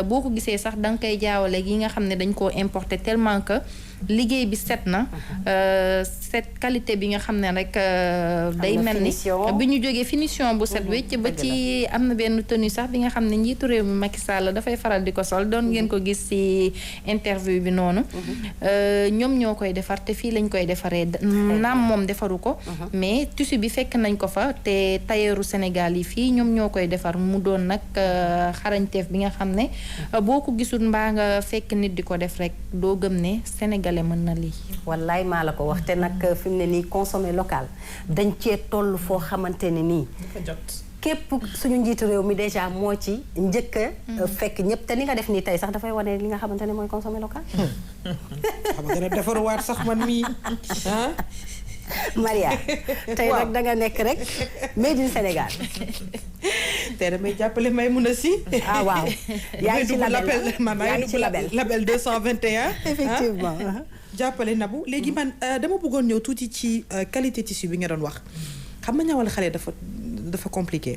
boo ko gisee sax da nga koy jaawale yi nga xam ne dañ koo importer tellement que liggéey bi set na set qualité bi nga xam ne rek day mel ni bi ñu jógee finition bu set wecc ba ci am na benn tenue sax bi nga xam ne njiitu réew mi Macky Sall dafay faral di ko sol doon ngeen ko gis ci interview bi noonu ñoom ñoo koy defar te fii lañ koy defaree naam moom defaru ko mais tissu bi fekk nañ ko fa te tailleuru Sénégal yi fii ñoom ñoo koy defar mu doon nag xarañteef bi nga xam ne boo ko gisul mbaa nga fekk nit di ko def rek doo gëm ne Sénégalais mën na lii wallaay maa la ko wax te nag fi mu ne nii consommer local dañ cee toll foo xamante ne nii képp suñu njiitu réew mi déjà moo ci njëkk a fekk ñëpp te ni nga def nii tey sax dafay wane li nga xamante ne mooy consommer local xam nga dana defaruwaat sax man mii ah Maria tey nag da nga nekk rek made in Sénégal tey damay jàppale Maïmouna Sy waaw yaa ngi ci label yaa ngi ci label 221 effectivement jàppale Nabou léegi man dama bëggoon ñëw tuuti ci qualité tissu bi nga doon wax xam nga ñawal xale dafa compliqué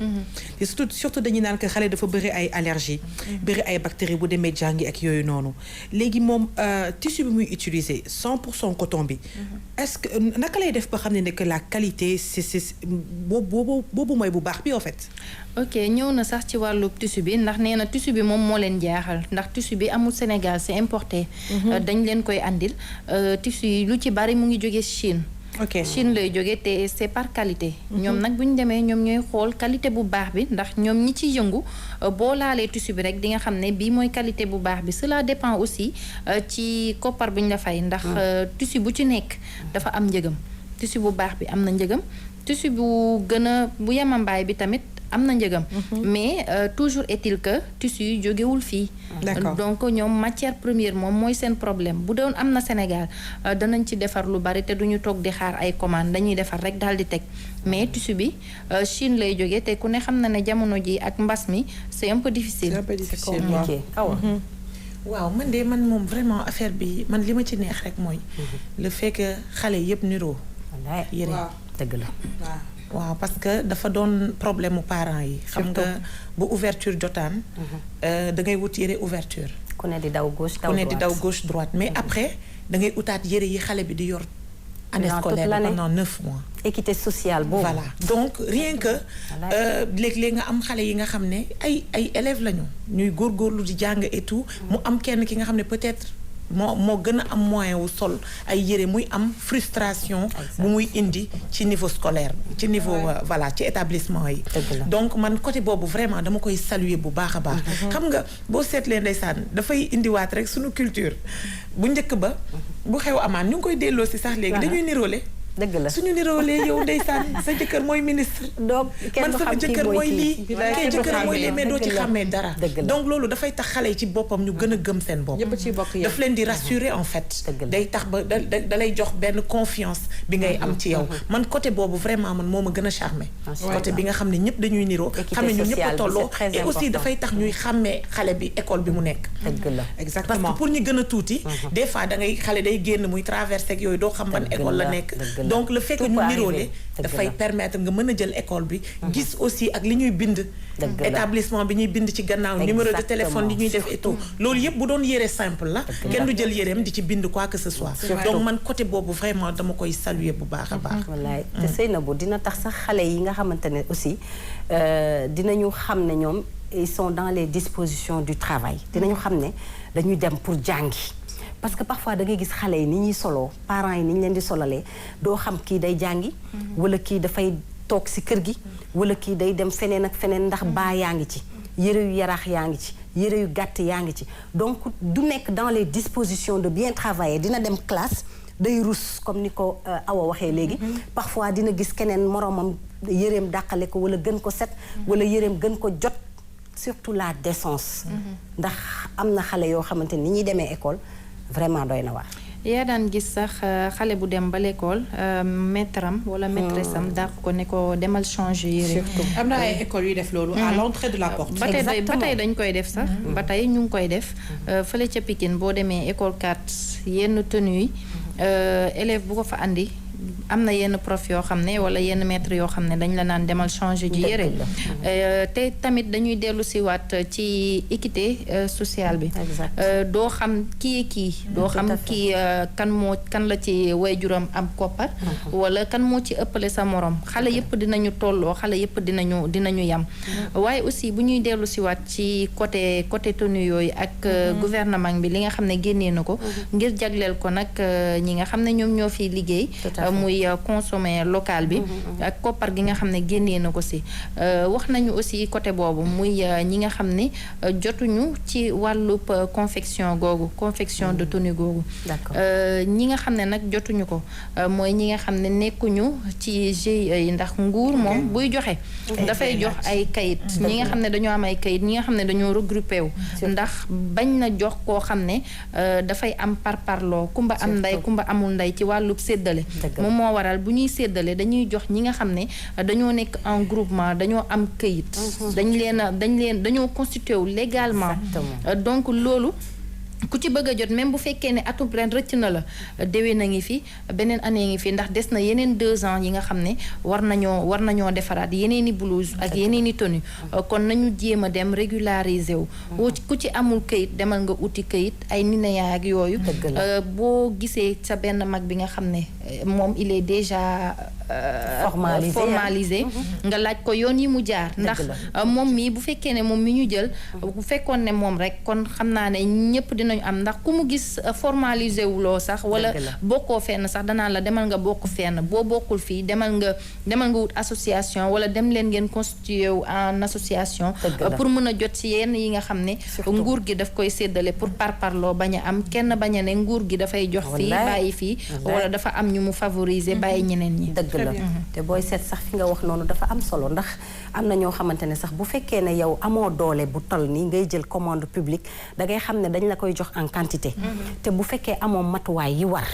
te surtout dañuy naan que xale dafa bëri ay allergie bëri ay bactéries bu demee jàngi ak yooyu noonu léegi moom tissu bi muy utiliser 100% coton bi est-ce que naka lay def ba xam ne que la qualité c'est boobu mooy bu baax bi en fait ok ñëw na sax ci wàllu tissu bi ndax nee na tissu bi moom moo leen jaaxal ndax tissu bi amul Sénégal c'est importé dañ leen koy andil tissu yi lu ci bari mu ngi jóge Chine ok Chine lay jóge te c'est par qualité ñoom nag bu ñu demee ñoom ñooy xool qualité bu baax bi ndax ñoom ñi ciy yëngu boo laalee tissu bi rek di nga xam ne bii mooy qualité bu baax bi cela dépend aussi ci koppar bu ñu la fay ndax tissu bu ci nekk dafa am njëgam tissu bu baax bi am na njëgam tissu bu gën a bu yemambaay bi tamit am na njëgam mais toujours est-il que tissu yi jógewul fii donc ñoom matière première moom mooy seen problème bu doon am na Sénégal danañ ci defar lu bari te duñu toog di xaar ay commande dañuy defar rek daal di teg mais tissu bi Chine lay jógee te ku ne xam na ne jamono ji ak mbas mi c'est un peu difficile waaw man de man moom vraiment affaire bi man li ma ci neex rek mooy le fait que xale yëpp niroo yére dëgg la waaw parce que dafa doon problème mu parents yi xam nga bu ouverture jotaan da ngay wut yére ouverture ku ne di daw gauche droite mais après da ngay utaat yére yi xale bi di yor année scolaire pendant 9 mois équité sociale boobu voilà donc rien que léeg-léeg nga am xale yi nga xam ne ay élèves lañu ñuy góorgóorlu di jàng et tout mu am kenn ki nga xam ne peut-être moo gën a am moyen wu sol ay yére muy am frustration bu muy indi ci niveau scolaire ci niveau voilà ci établissement yi donc man côté boobu vraiment dama koy saluer bu baax a baax xam nga boo seetlee ndeysaan dafay indiwaat rek suñu culture bu njëkk ba bu xew amaan ñu ngi koy delloo si sax léegi dañuy niroole dëgg la suñu niroolee yow ndeysaan sa jëkkër mooy ministre donc man sama jëkkër mooy lii kay jëkkër mooy lii mais doo ci xàmmee dara donc loolu dafay tax xale yi ci boppam ñu gën a gëm seen bopp daf leen di rassurer en fait day tax ba da lay jox benn confiance bi ngay am ci yow man côté boobu vraiment man moo ma gën a charmer côté bi nga xam ne ñëpp dañuy niroo xam ne ñun ñëpp a tolloo et aussi dafay tax ñuy xàmmee xale bi école bi mu nekk dëgg la exactement parce que pour ñu gën a tuuti des fois da ngay xale day génn muy traversé ak yooyu doo xam ban école la nekk donc le fait que ñu niroole dafay permettre nga mën a jël école bi gis aussi ak li ñuy bind établissement bi ñuy bind ci gannaaw numéro de téléphone yi ñuy def et tout loolu yëpp bu doon yére simple la kenn du jël yéreem di ci bind quoi que ce soit donc man côté boobu vraiment dama koy saluer bu baax a baax wallaay te Seynabou dina tax sax xale yi nga xamante ne aussi dinañu xam ne ñoom ils sont dans les dispositions du travail dinañu xam ne dañuy dem pour jàngi parce que parfois da ngay gis xale yi ni ñuy soloo parents yi ni ñu leen di solalee doo xam kii day jàngi wala kii dafay toog ci kër gi wala kii day dem feneen ak feneen ndax baa yaa ngi ci yëre yu yaraax yaa ngi ci yëre yu gàtt yaa ngi ci donc du nekk dans les dispositions de bien travailler dina dem classe day rus comme ni ko Awa waxee léegi parfois dina gis keneen moroomam yëreem dàqale ko wala gën ko set wala yëreem gën ko jot surtout la décence ndax am na xale yoo xamante ni ñuy demee école vraiment doy na waar. yaa daan gis sax xale bu dem ba l'école maître am wala maîtresse am dàq ko ne ko demal changer yére. surtout am na ay écoles yu def loolu. à l'entrée de la porte. ba tey dañ koy def sax. ba tey ñu ngi koy def. fële ca Pikine boo demee école 4 yenn tenue yi élève bu ko fa andi. am na yenn prof yoo xam ne wala yenn maître yoo xam ne dañ la naan demal changer ji yére te tamit dañuy dellu si waat ci équité sociale bi doo xam kii doo xam kii kan la ci waajuram am koppar wala kan moo ci ëppale sa morom xale yëpp dinañu tolloo xale yëpp dinañu yam waaye aussi bu ñuy dellu si waat ci côté tenue yooyu ak gouvernement bi li nga xam ne génnee na ko ngir jagleel ko nag ñi nga xam ne ñoom ñoo fiy liggéey muy consommer local bi ak koppar gi nga xam ne génnee na ko si wax nañu aussi côté boobu muy ñi nga xam ne jotuñu ci wàllub confection de tenue googu ñi nga xam ne nag jotuñu ko mooy ñi nga xam ne nekkuñu ci GIE yi ndax nguur moom buy joxe dafay jox ay kayit ñi nga xam ne dañoo am ay kayit ñi nga xam ne dañoo regroupé wu ndax bañ na jox koo xam ne dafay am parparloo kumba am nday kumba amul nday ci wàllub séddale moom moo waral bu ñuy séddale dañuy jox ñi nga xam ne dañoo nekk en groupement dañoo am këyit dañoo constitué wu légalement donc loolu ku ci bëgg a jot même bu fekkee ne atum ren rëcc na la déwén a ngi fi beneen année ngi fi ndax des na yeneen 2 ans yi nga xam ne war nañoo defaraat yeneen i blouse ak yeneen i tenue kon nañu jéem a dem régulariser wu ku ci amul këyit demal nga uti këyit ay NINEA ak yooyu boo gisee sa benn mag bi nga xam ne moom il est déjà formalisé nga laaj ko yoon yi mu jaar ndax moom mii bu fekkee ne moom mi ñu jël bu fekkoon ne moom rek kon xam naa ne ñëpp dinañu am ndax ku mu gis formalisé wuloo sax wala bokkoo fenn sax danaa la demal nga bokk fenn boo bokkul fii demal nga wut association wala dem leen ngeen constitué wu en association pour mën a jot ci yenn yi nga xam ne nguur gi daf koy séddale pour parparloo bañ a am kenn bañ a ne nguur gi dafay jox fii bàyyi fii wala dafa am ñu mu favoriser bàyyi ñeneen ñi te booy seet sax fi nga wax noonu dafa am solo ndax am na ñoo xamante ne sax bu fekkee ne yow amoo doole bu toll nii ngay jël commande publique da ngay xam ne dañ la koy jox en quantité te bu fekkee amoo matuwaay yi war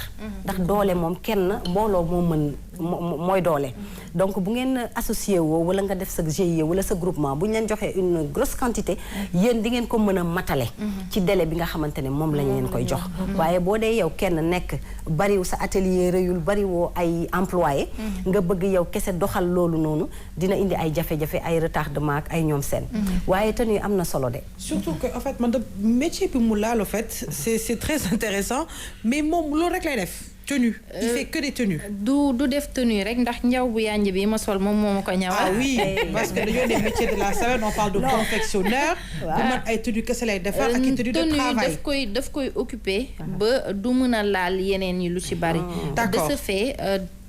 ndax doole moom kenn mbooloo moo mën mooy doole donc bu ngeen associé woo wala nga def sa GIE wala sa groupement bu ñu leen joxee une grosse quantité yéen di ngeen ko mën a matale ci délai bi nga xamante ne moom lañ leen koy jox waaye boo dee yow kenn nekk bariw sa atelier rëyul bariwoo ay employé nga bëgg yow kese doxal loolu noonu dina indi ay jafe-jafe ay retardement ak ay ñoom seen waaye te nuy am na solo de surtout que en fait man de métier bi mu laal en fait c'est très intéressant mais moom loolu rek lay def tenue il fait que des tenues. du def tenue rek ndax njaw bu yanj bi ma sol moom moo ma ko ñawal. Ah oui parce que dañoo des métiers de la savane on parle de confectionneur. bu man ay tenue kese lay defar ak i tenue de travail. daf koy occuper ba du mën a laal yeneen yi lu ci bari. D'accord. De ce fait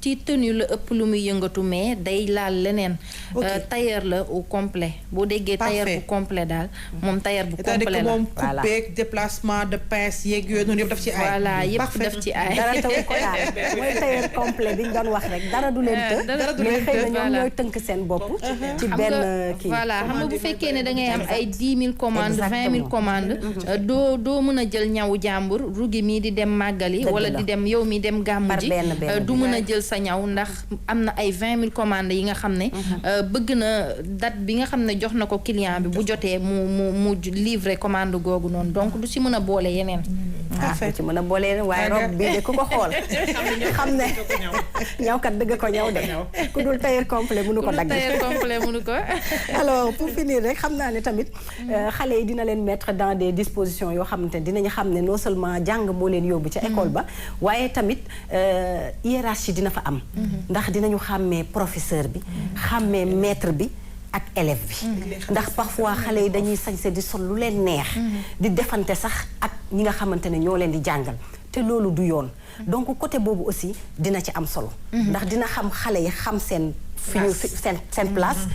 ci tenue la ëpp lu muy yëngatu mais day laal leneen. tailleur la au complet boo déggee tailleur bu complet daal moom tailleur bu complet la. moom coupe déplacement de pince yeeg yooyu noonu yëpp daf ci ay. voilà yëpp daf ci ay. dara taw ko daal mooy tailleur complet bi ñu doon wax rek dara du leen të. dara du leen të mais xëy na ñoom ñooy tënk seen bopp. ci benn kii voilà xam nga bu fekkee ne da ngay am ay 10 000 commandes 20 000 commandes. doo mën a jël ñawu jàmbur rugi mii di dem màggali. wala di dem yow mi dem gàmmu ji. du mën a jël sa ñaw ndax am na ay 20 000 commandes yi nga xam ne. bëgg na date bi nga xam ne jox na ko client bi bu jotee mu livrer commande googu noonu donc du ci mën a boole yeneen. du ci mën a boole yeneen waaye robe bii de ku ko xool xam ne ñawkat dëgg ko ñaw de ku dul tailleur complet mënu ko dagg. tailleur complet mënu ko. alors pour finir rek xam naa ne tamit xale yi dina leen mettre dans des dispositions yoo xamante ne dinañu xam ne non seulement jàng moo leen yóbbu ca école ba waaye tamit hiérarchie dina fa am. ndax dinañu xàmmee professeur bi xàmmee maître bi ak élève bi ndax parfois xale yi dañuy sañse di sol lu leen neex di defante sax ak ñi nga xamante ne ñoo leen di jàngal te loolu du yoon donc côté boobu aussi dina ci am solo ndax dina xam xale yi xam seen fi ñu seen place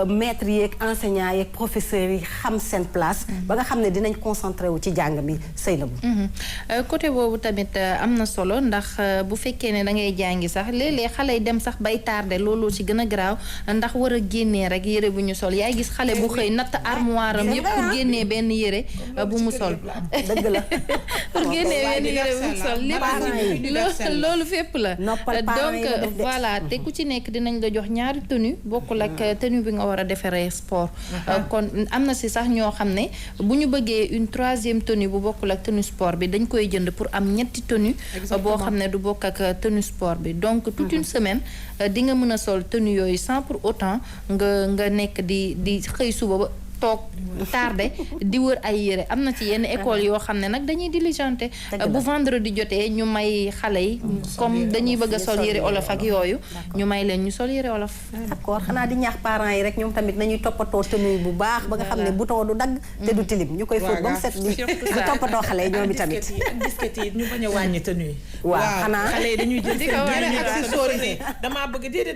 maître yeeg enseignant yeeg professeurs yi xam seen place ba nga xam ne dinañ concentré wu ci jàng mi Seynabou. côté boobu tamit am na solo ndax bu fekkee ne da ngay jàngi sax léeg-léeg xale yi dem sax bay tardé loolu ci gën a garaaw ndax war a génnee rek yére bu ñu sol yaay gis xale bu xëy natt armoire am yëpp pour génnee benn yére bu mu sol. dëgg la pour génnee benn yére bu mu sol lépp loolu fépp la. donc voilà te ku ci nekk dinañ la jox ñaari tenue bokkul ak tenue bi nga war a defaree sport. kon am na ci sax ñoo xam ne bu ñu bëggee une troisième tenue bu bokkul ak tenue sport bi dañ koy jënd pour am ñetti tenue boo xam ne du bokk ak tenue sport bi donc toute une semaine di nga mën a sol tenue yooyu sans pour autant nga nekk di xëy suba ba toog tardé di wër ay yére am na ci yenn école yoo xam ne nag dañuy diligenté bu vendredi jotee ñu may xale yi comme dañuy bëgg a sol yére olof ak yooyu ñu may leen ñu sol yére olof. d'accord xanaa di ñaax parents yi rek ñoom tamit nañuy toppatoo tenue bu baax ba nga xam ne bouton du dagg te du tilim ñu koy fóot ba mu set di toppatoo xale yi ñoom tamit ak disquette yi ñu bañ a wàññi tenue yi. waaw xanaa xale yi dañuy jël seen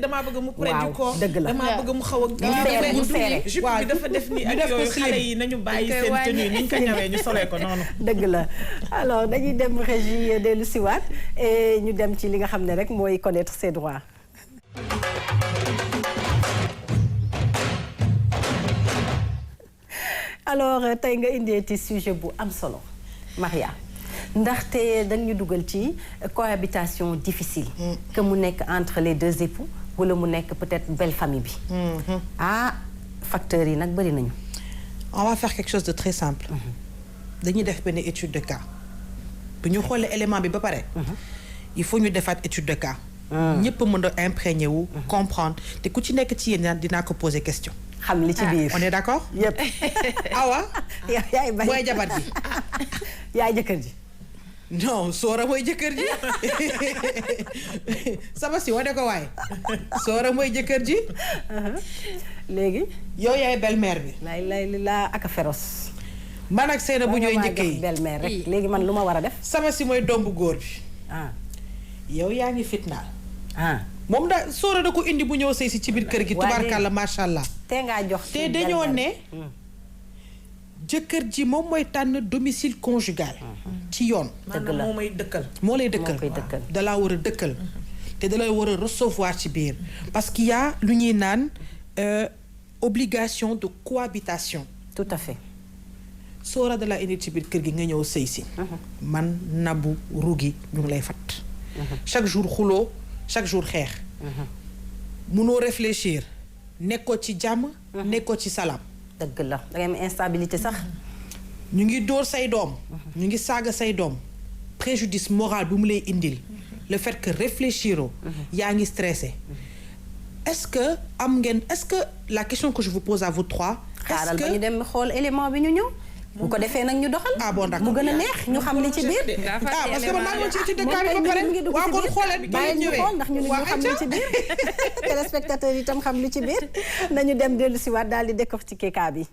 damaa bëgg mu près du corps dëgg la damaa bëgg mu xaw a jupe bi dafa def ni ak yooyu xale yi nañu bàyyi seen tenue ni ñu ko ñawee ñu solee ko noonu. dëgg la alors dañuy dem régie dellu siwaat et ñu dem ci li nga xam ne rek mooy connaître ses droits. alors tey nga indeeti sujet bu am solo Maria ndaxte dañu dugal ci cohabitation difficile. que mu nekk entre les deux époux wala mu nekk peut-être belle famille bi. facteurs yi nag bari nañu. on va faire quelque chose de très simple. dañuy def benn étude de cas. bu ñu xoolee élément bi ba pare. il faut ñu defaat étude de cas. ñëpp mën a imprégné wu. comprendre te ku ci nekk ci yéen dinaa ko poser question. xam li ci biir on est d'accord. yëpp. awa. yaay bañ mooy jabar ji. yaay jëkkër ji. non Soora mooy jëkkër ji sama si wane ko waaye Soora mooy jëkkër ji. léegi. yow yaay belle-mère bi. lay laa ak a féroce. man ak Seyna bu ñooy njëkk yi belle-mère rek léegi man lu ma war a def. sama si mooy doom bu góor bi. yow yaa ngi fitnaal. moom da Soora da ko indi bu ñëw sëy si ci biir kër gi. tubaarkàlla macha allah. te ngaa jox te dañoo ne. jëkkër ji moom mooy tànn domicile conjugal. ci yoon. dëgg la moo may dëkkal. moo lay dëkkal da laa war a dëkkal. te da lay war a recevoir ci biir. parce qu'il y a lu ñuy naan obligation de cohabitation. tout à fait. Soora da laa indi ci biir kër gi nga ñëw sëy si. man Nabou Rougui ñu ngi lay fat. chaque jour xuloo chaque jour xeex. munoo réfléchir nekkoo ci jàmm. nekkoo ci salaam. dëgg la da ngay am instabilité sax. ñu ngi dóor say doom. ñu ngi saaga say doom. préjudice moral bu mu lay indil. le fait que réfléchiroo. yaa ngi stressé. est-ce que la question que je vous pose à vous trois. xaaral ba ñu dem xool élément bi ñu ñëw. bu ko defee nag ñu doxal. ah bon d'accord mu gën a neex ñu xam li ci biir. parce que man maa ngi woon ci étude de cas bi ba pare waaw kon xooleen bàyyi ñu xool ndax ñu xam li ci biir téléspectateurs yi itam xam li ci biir nañu dem dellu si waat daal di décortiquer cas bi.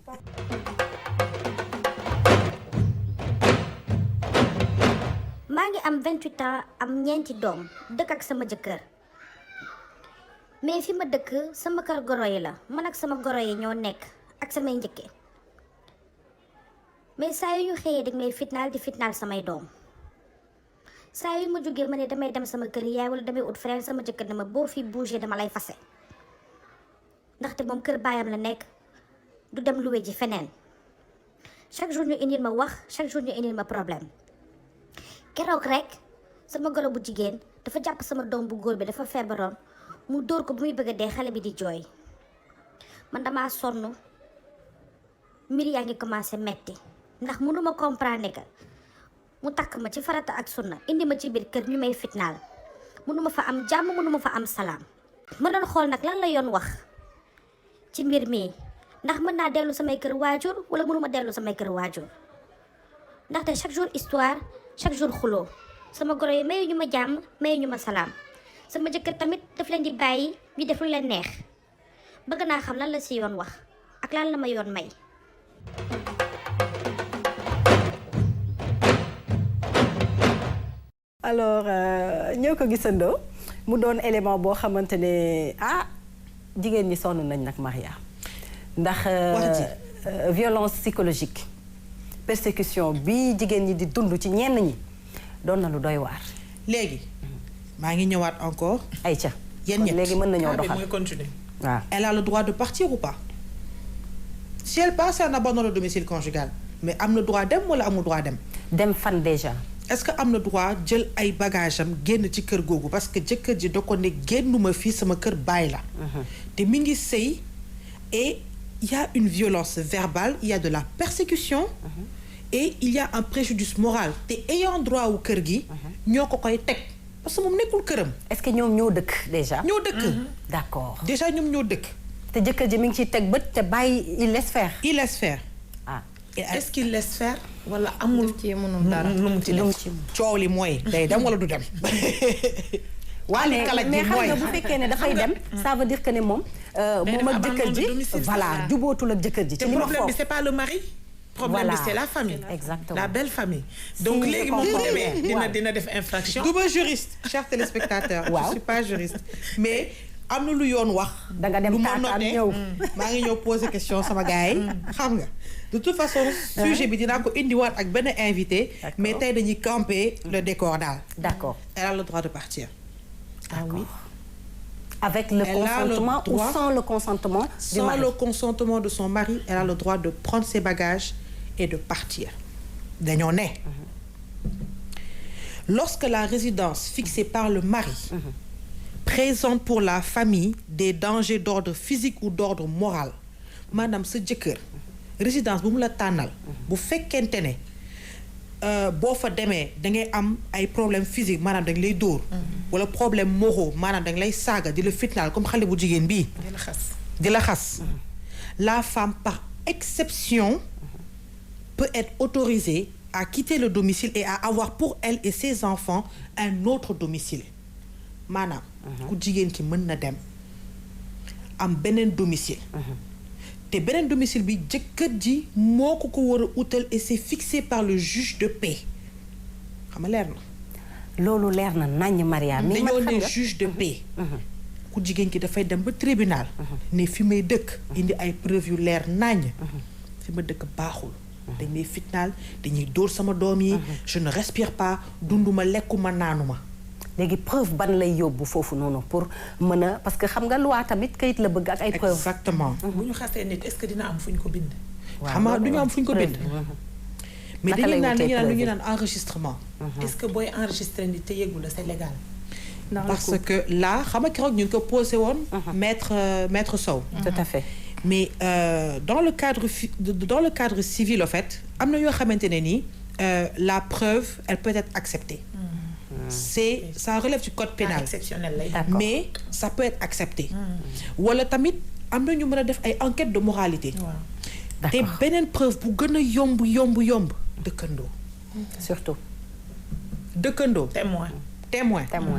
maa ngi am 28 ans am ñeenti doom dëkk ak sama jëkkër mais fi ma dëkk sama kër goro yi la man ak sama goro yi ñoo nekk ak samay njëkke mais saa yu ñu xëyee dañ may fitnaal di fitnaal samay doom saa yu ma jógee ma ne damay dem sama kër yaay wala damay ut frère sama jëkkër ne ma boo fi bougé dama lay fase ndaxte moom kër baayam la nekk du dem luwe ji feneen chaque jour ñu indil ma wax chaque jour ñu indil ma problème keroog rek sama goro bu jigéen dafa jàpp sama doom bu góor bi dafa feebaroon mu dóor ko bu muy bëgg a dee xale bi di jooy man damaa sonn mbir yaa ngi commencé metti ndax mënuma comprendre que mu takk ma ci farata ak sunna indi ma ci biir kër ñu may fitnaal mënuma fa am jàmm mënuma fa am salaam ma doon xool nag lan la yoon wax ci mbir mii ndax mën naa dellu samay kër waajur wala mënuma dellu samay kër waajur ndaxte chaque jour histoire chaque jour xuloo sama goro yi mayu ñu ma jàmm mayu ñu ma salaam sama jëkkër tamit daf leen di bàyyi ñu def lu leen neex bëgg naa xam lan la si yoon wax ak lan la ma yoon may. alors ñoo ko gisandoo mu doon élément boo xamante ne jigéen ñi sonn nañ nag Maria ndax violence psychologique persécution bi jigéen ñi di dund ci ñenn ñi doon na lu doy waar. léegi maa ngi ñëwaat encore. ayca yéen ñett léegi mën nañoo doxal mooy continuer. waaw elle a le droit de partir ou pas si elle part c'est un abandon de domicile conjugal mais am na droit dem wala amul droit dem. dem fan déjà. est-ce que am na droit jël ay bagages am génn ci kër googu parce que jëkkër ji da ko ne génnuma fii sama kër baay la. te mi ngi sëy et il y a une violence verbale il y a de la persécution. et il y a un préjudice moral te ayant droit wu kër gi. ñoo ko koy teg parce que moom nekkul këram. est-ce que ñoom ñoo dëkk déjà. ñoo dëkk. d'accord déjà ñoom ñoo dëkk. te jëkkër ji mi ngi ciy teg bët te bàyyi il laisse faire. il laisse faire. est-ce qu'il laisse faire wala amul ci mënul dara lu mu ci def coow li mooy day dem wala du dem. waaw mais xam nga bu fekkee ne dafay dem. ça veut dire que ne moom. moom ak jëkkër ji voilà jubootul ak jëkkër ji. ci li ma problème bi c'est pas le mari. problème bi c'est la famille. exactement la belle famille. donc léegi moom bu demee dina def infraction. du ma juriste chers téléspectateurs. je suis pas juriste mais. am na lu yoon wax. da nga dem taataan ñëw maa ngi ñëw poser question sama gars yi. xam nga de toute façon sujet bi dinaa ko indiwaat ak benn invité. mais tey dañuy camper le décor daal. d'accord elle a le droit de partir. ah oui. avec le consentement ou sans le consentement du mari. Sans le consentement de son mari elle a le droit de prendre ses bagages et de partir. dañoo ne. lorsque la résidence fixée par le mari. présente pour la famille des dangers d'ordre physique ou d'ordre moral maanaam sa jëkkër résidence bu mu la tànnal bu fekkente ne boo fa demee da ngay am ay problème physique maanaam dañ lay dóor wala problème moraux maanaam dañ lay saaga di la fitnaal comme xale bu jigéen bii di la xas la femme par exception peut être autorisée à quitter le domicile et à avoir pour elle et ses enfants un autre domicile maanaam ku jigéen ki mën na dem am beneen domicile te beneen domicile bi jëkkër ji moo ko war a utal et c'est fixé par le juge de paix xam nga leer na loolu leer na naññ Maria mi dañoo ne juge de paix ku jigéen ki dafay dem ba tribunal ne fi may dëkk indi ay preuves yu leer naññ fi ma dëkk baaxul dañ may fitnaal dañuy dóor sama doom yi je ne respire pas dunduma lekkuma naanuma léegi preuve ban lay yóbbu foofu noonu pour mën a parce que xam nga loi tamit kayit la bëgg ak ay preuve exactement bu ñu xasee nit est-ce que dina am fu ñu ko bind xam nga du ñu am fu ñu ko bind mais dañuy naan lu ñu naan enregistrement est-ce que booy enregistré nit te yëgul la c'est légal parce que là xam nga keroog ñu ngi ko posé woon maître Sow tout à fait mais dans le cadre civil en fait am na yoo xamante ne nii la preuve elle peut être acceptée ça relève du code pénal exceptionnel lay mais ça peut être accepté wala tamit am na ñu mën a def ay enquête de moralité te beneen preuve bu gën a yomb dëkkandoo. surtout. dëkkandoo. témoin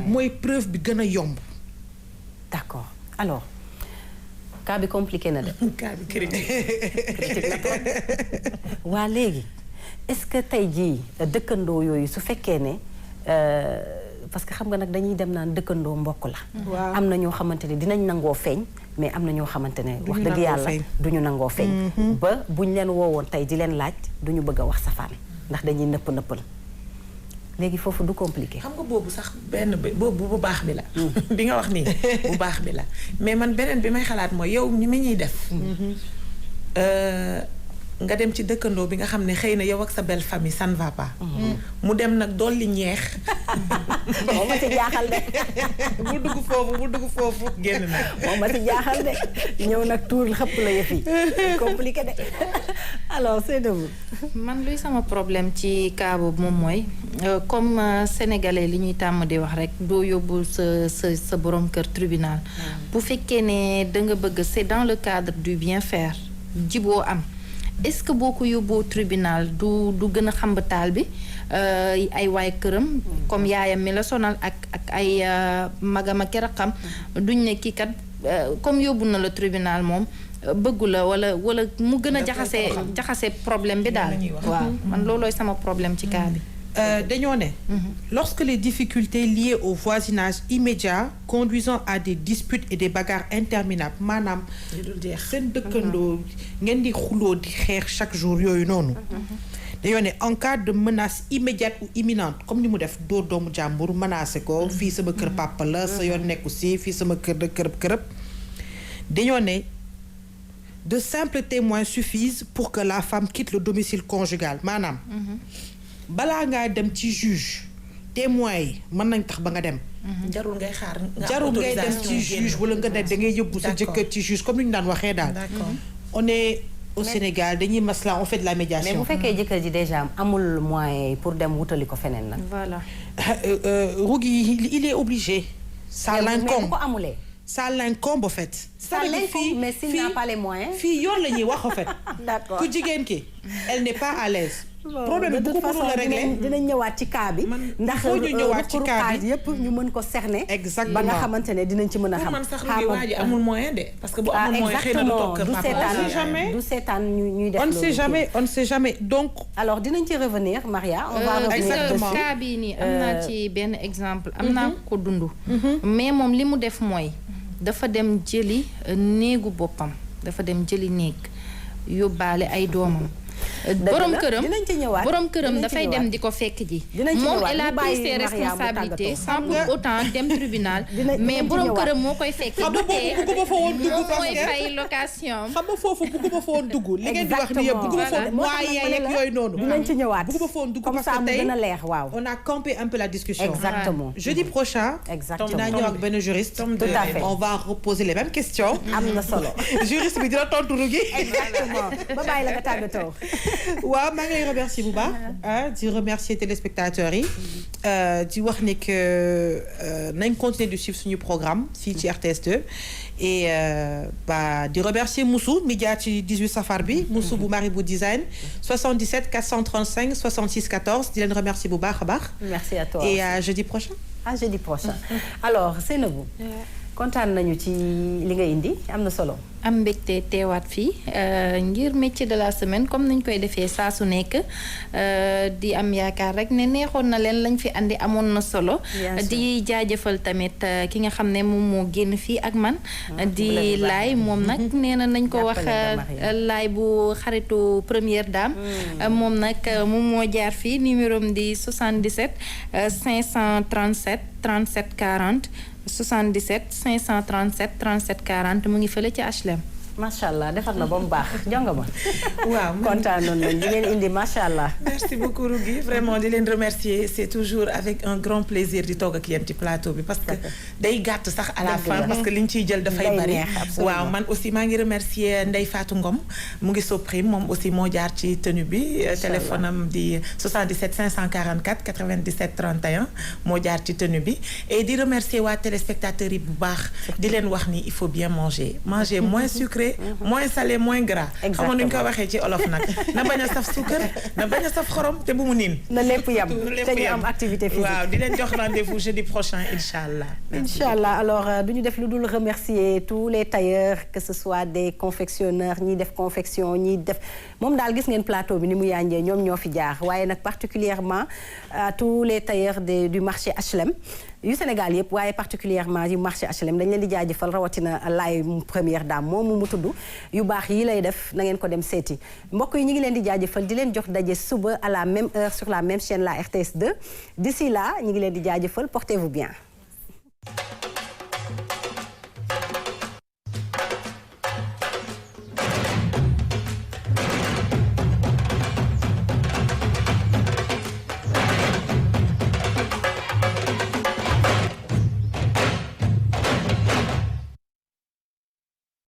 mooy preuve bi gën a yomb. d'accord alors cas bi compliqué na de. cas bi critique na trop. waa léegi est-ce que tey jii dëkkandoo yooyu su fekkee ne parce que xam nga nag dañuy dem naan dëkkandoo mbokk la. waaw am na ñoo xamante ne dinañ nangoo feeñ mais am na ñoo xamante ne wax dëgg yàlla duñu nangoo feeñ. ba buñ leen woowoon tey di leen laaj duñu bëgg a wax safaan ndax dañuy nëppal léegi foofu du compliqué. xam nga boobu sax benn boobu bu baax bi la. bi nga wax nii bu baax bi la mais man beneen bi may xalaat mooy yow mi ñuy def. nga dem ci dëkkandoo bi nga xam ne xëy na yow ak sa belle famille ça ne va pas. mu dem nag dolli ñeex. moo ma ci jaaxal de. bu dugg foofu génn na. moo ma ci jaaxal de ñëw nag tuur xëpp la yëf yi compliqué de alors c'est de vous. man luy sama problème ci cas boobu moom mooy comme sénégalais li ñuy tàmm di wax rek doo yóbbu sa borom kër tribunal. bu fekkee ne da nga bëgg c'est dans le cadre du bien faire jiboo am. est-ce que boo ko yóbboo tribunal du gën a xamb taal bi ay waay këram comme yaayam mi la sonal ak ay magam ak rakam duñ ne kii kat comme yóbbu na la tribunal moom bëggu la wala mu gën a jaxase problème bi daal. waaw man loolooy sama problème ci cas bi. dañoo ne. Lorsque les difficultés liées au voisinage immédiat conduisant à des disputes et des bagarres interminables maanaam seen dëkkandoo ngeen di xuloo di xeex chaque jour yooyu noonu. dañoo ne en cas de menace immédiate ou imminente comme ni mu def dóor doomu jàmbur menacé ko fii sama kër papa la sa yoon nekku si fii sama kër de kërëb dañoo ne de simples témoins suffisent pour que la femme quitte le domicile conjugal maanaam. balaa ngaa dem ci juge témoins yi mën nañ tax ba nga dem. jarul ngay xaar jarul ngay dem ci juge wala nga ne da ngay yóbbu sa jëkkër ci juge comme ni ñu daan waxee daal. on est au Sénégal dañuy masla on fait de la médiation. mais bu fekkee jëkkër ji déjà amul moyen pour dem wutali ko feneen nag. voilà. Rougui il est obligé. ça l'incombe mais bu ko amulee. ça l'incombe en fait. ça l'incombe mais s'il n'a pas les moyens. fii yoon la ñuy wax en fait. d'accord ku jigéen ki elle n'est pas à l'aise. problème bu ko mënul a régler dinañ ñëwaat ci cas bi. ndax foo ñu ñëwaat ci cas bi yëpp ñu mën ko cerner. exactement ba nga xamante ne dinañ ci mën a xam. man sax Rougui waa ji amul moyen de. parce que bu amul moyen xëy na du toog kër papa. du seetaan ñuy def. on ne sait jamais donc. alors dinañ ci revenir Maria. on va revenir exactement cas bii nii am naa ci benn exemple. am naa ko dund. mais moom li mu def mooy. dafa dem jëli néegu boppam dafa dem jëli néeg yóbbaale ay doomam. borom këram dafay dem di ko fekk ji. moom il a pris ses responsabilités sans pour autant dem tribunal. mais borom këram moo koy fekk. xam nga boobu bugguma fa woon dugg moom mooy fay location. xam nga foofu bugguma fa woon dugg. li ngeen di wax ni yëpp bugguma fa woon moyen yeeg yooyu noonu. dinañ ci ñëwaat bugguma fa woon dugg parce que tey on a campé un peu la discussion. exactement jeudi prochain. dinaa ñëw ak benn juriste. tout à fait on va reposer les mêmes questions. am na solo. juriste bi dina tontu Rougui. exactement ba bàyyi la nga tàggatoo. waaw maa ngi lay remercier bu baax di remercier téléspectateurs yi di wax ne que nañ continuer de suivre suñu programme fii ci RTS2 et di remercier Moussou mi jaar ci 18 safar bi Moussou bu Maribou Design 77 435 66 14 di leen remercier bu baax a baax. merci à toi et à jeudi prochain. à jeudi prochain alors Seynabou kontaan nañu ci li nga indi am na solo. am mbégte teewaat fii ngir métier de la semaine comme nañ koy defee saa su nekk di am yaakaar rek ne neexoon na leen lañ fi andi amoon na solo. di jaajëfal tamit ki nga xam ne moom moo génn fii ak man. di laay moom nag nee na nañ ko wax laay bu xaritu première dame. moom nag moom moo jaar fii numéro am di 77 537 37 40. 77 537 37 40 mu ngi fële ci HLM. macha allah defar na ba mu baax jonga ma. waaw kontaan nañu li ngeen indi macha allah. merci beaucoup Rougui vraiment di leen remercier c'est toujours avec un grand plaisir di toog ak yéen ci plateau bi parce que day gàtt sax à la fin parce que liñ ciy jël dafay bari. waaw man aussi maa ngi remercier Ndeye Fatou Ngom mu ngi Soprime moom aussi moo jaar ci tenue bi. téléphone am di 77 544 97 31 moo jaar ci tenue bi et di remercier waa téléspectateurs yi bu baax di leen wax ni il faut bien manger moins sucré sucré moins salé moins gras. xam nga nu ñu ko waxee ci olof nag na bañ a saf suukar na bañ a saf xorom te bu mu niin. na lépp yam te ñu am activité physique. waaw di leen jox rendez-vous jeudi prochain incha allah. incha allah alors du ñu def lu dul remercier tous les tailleurs que ce soit des confectionneurs ñiy def confection ñiy def moom daal gis ngeen plateau bi ni mu yànjee ñoom ñoo fi jaar waaye nag particulièrement à tous les tailleurs du marché HLM yu Sénégal yëpp waaye particulièrement yu marché HLM dañ leen di jaajëfal rawatina laay première dame moom mu tudd yu baax yi lay def na ngeen ko dem seeti mbokk yi ñu ngi leen di jaajëfal di leen jox daje suba à la même heure sur la même chaîne la RTS 2 d'ici là ñu ngi leen di jaajëfal portez-vous bien.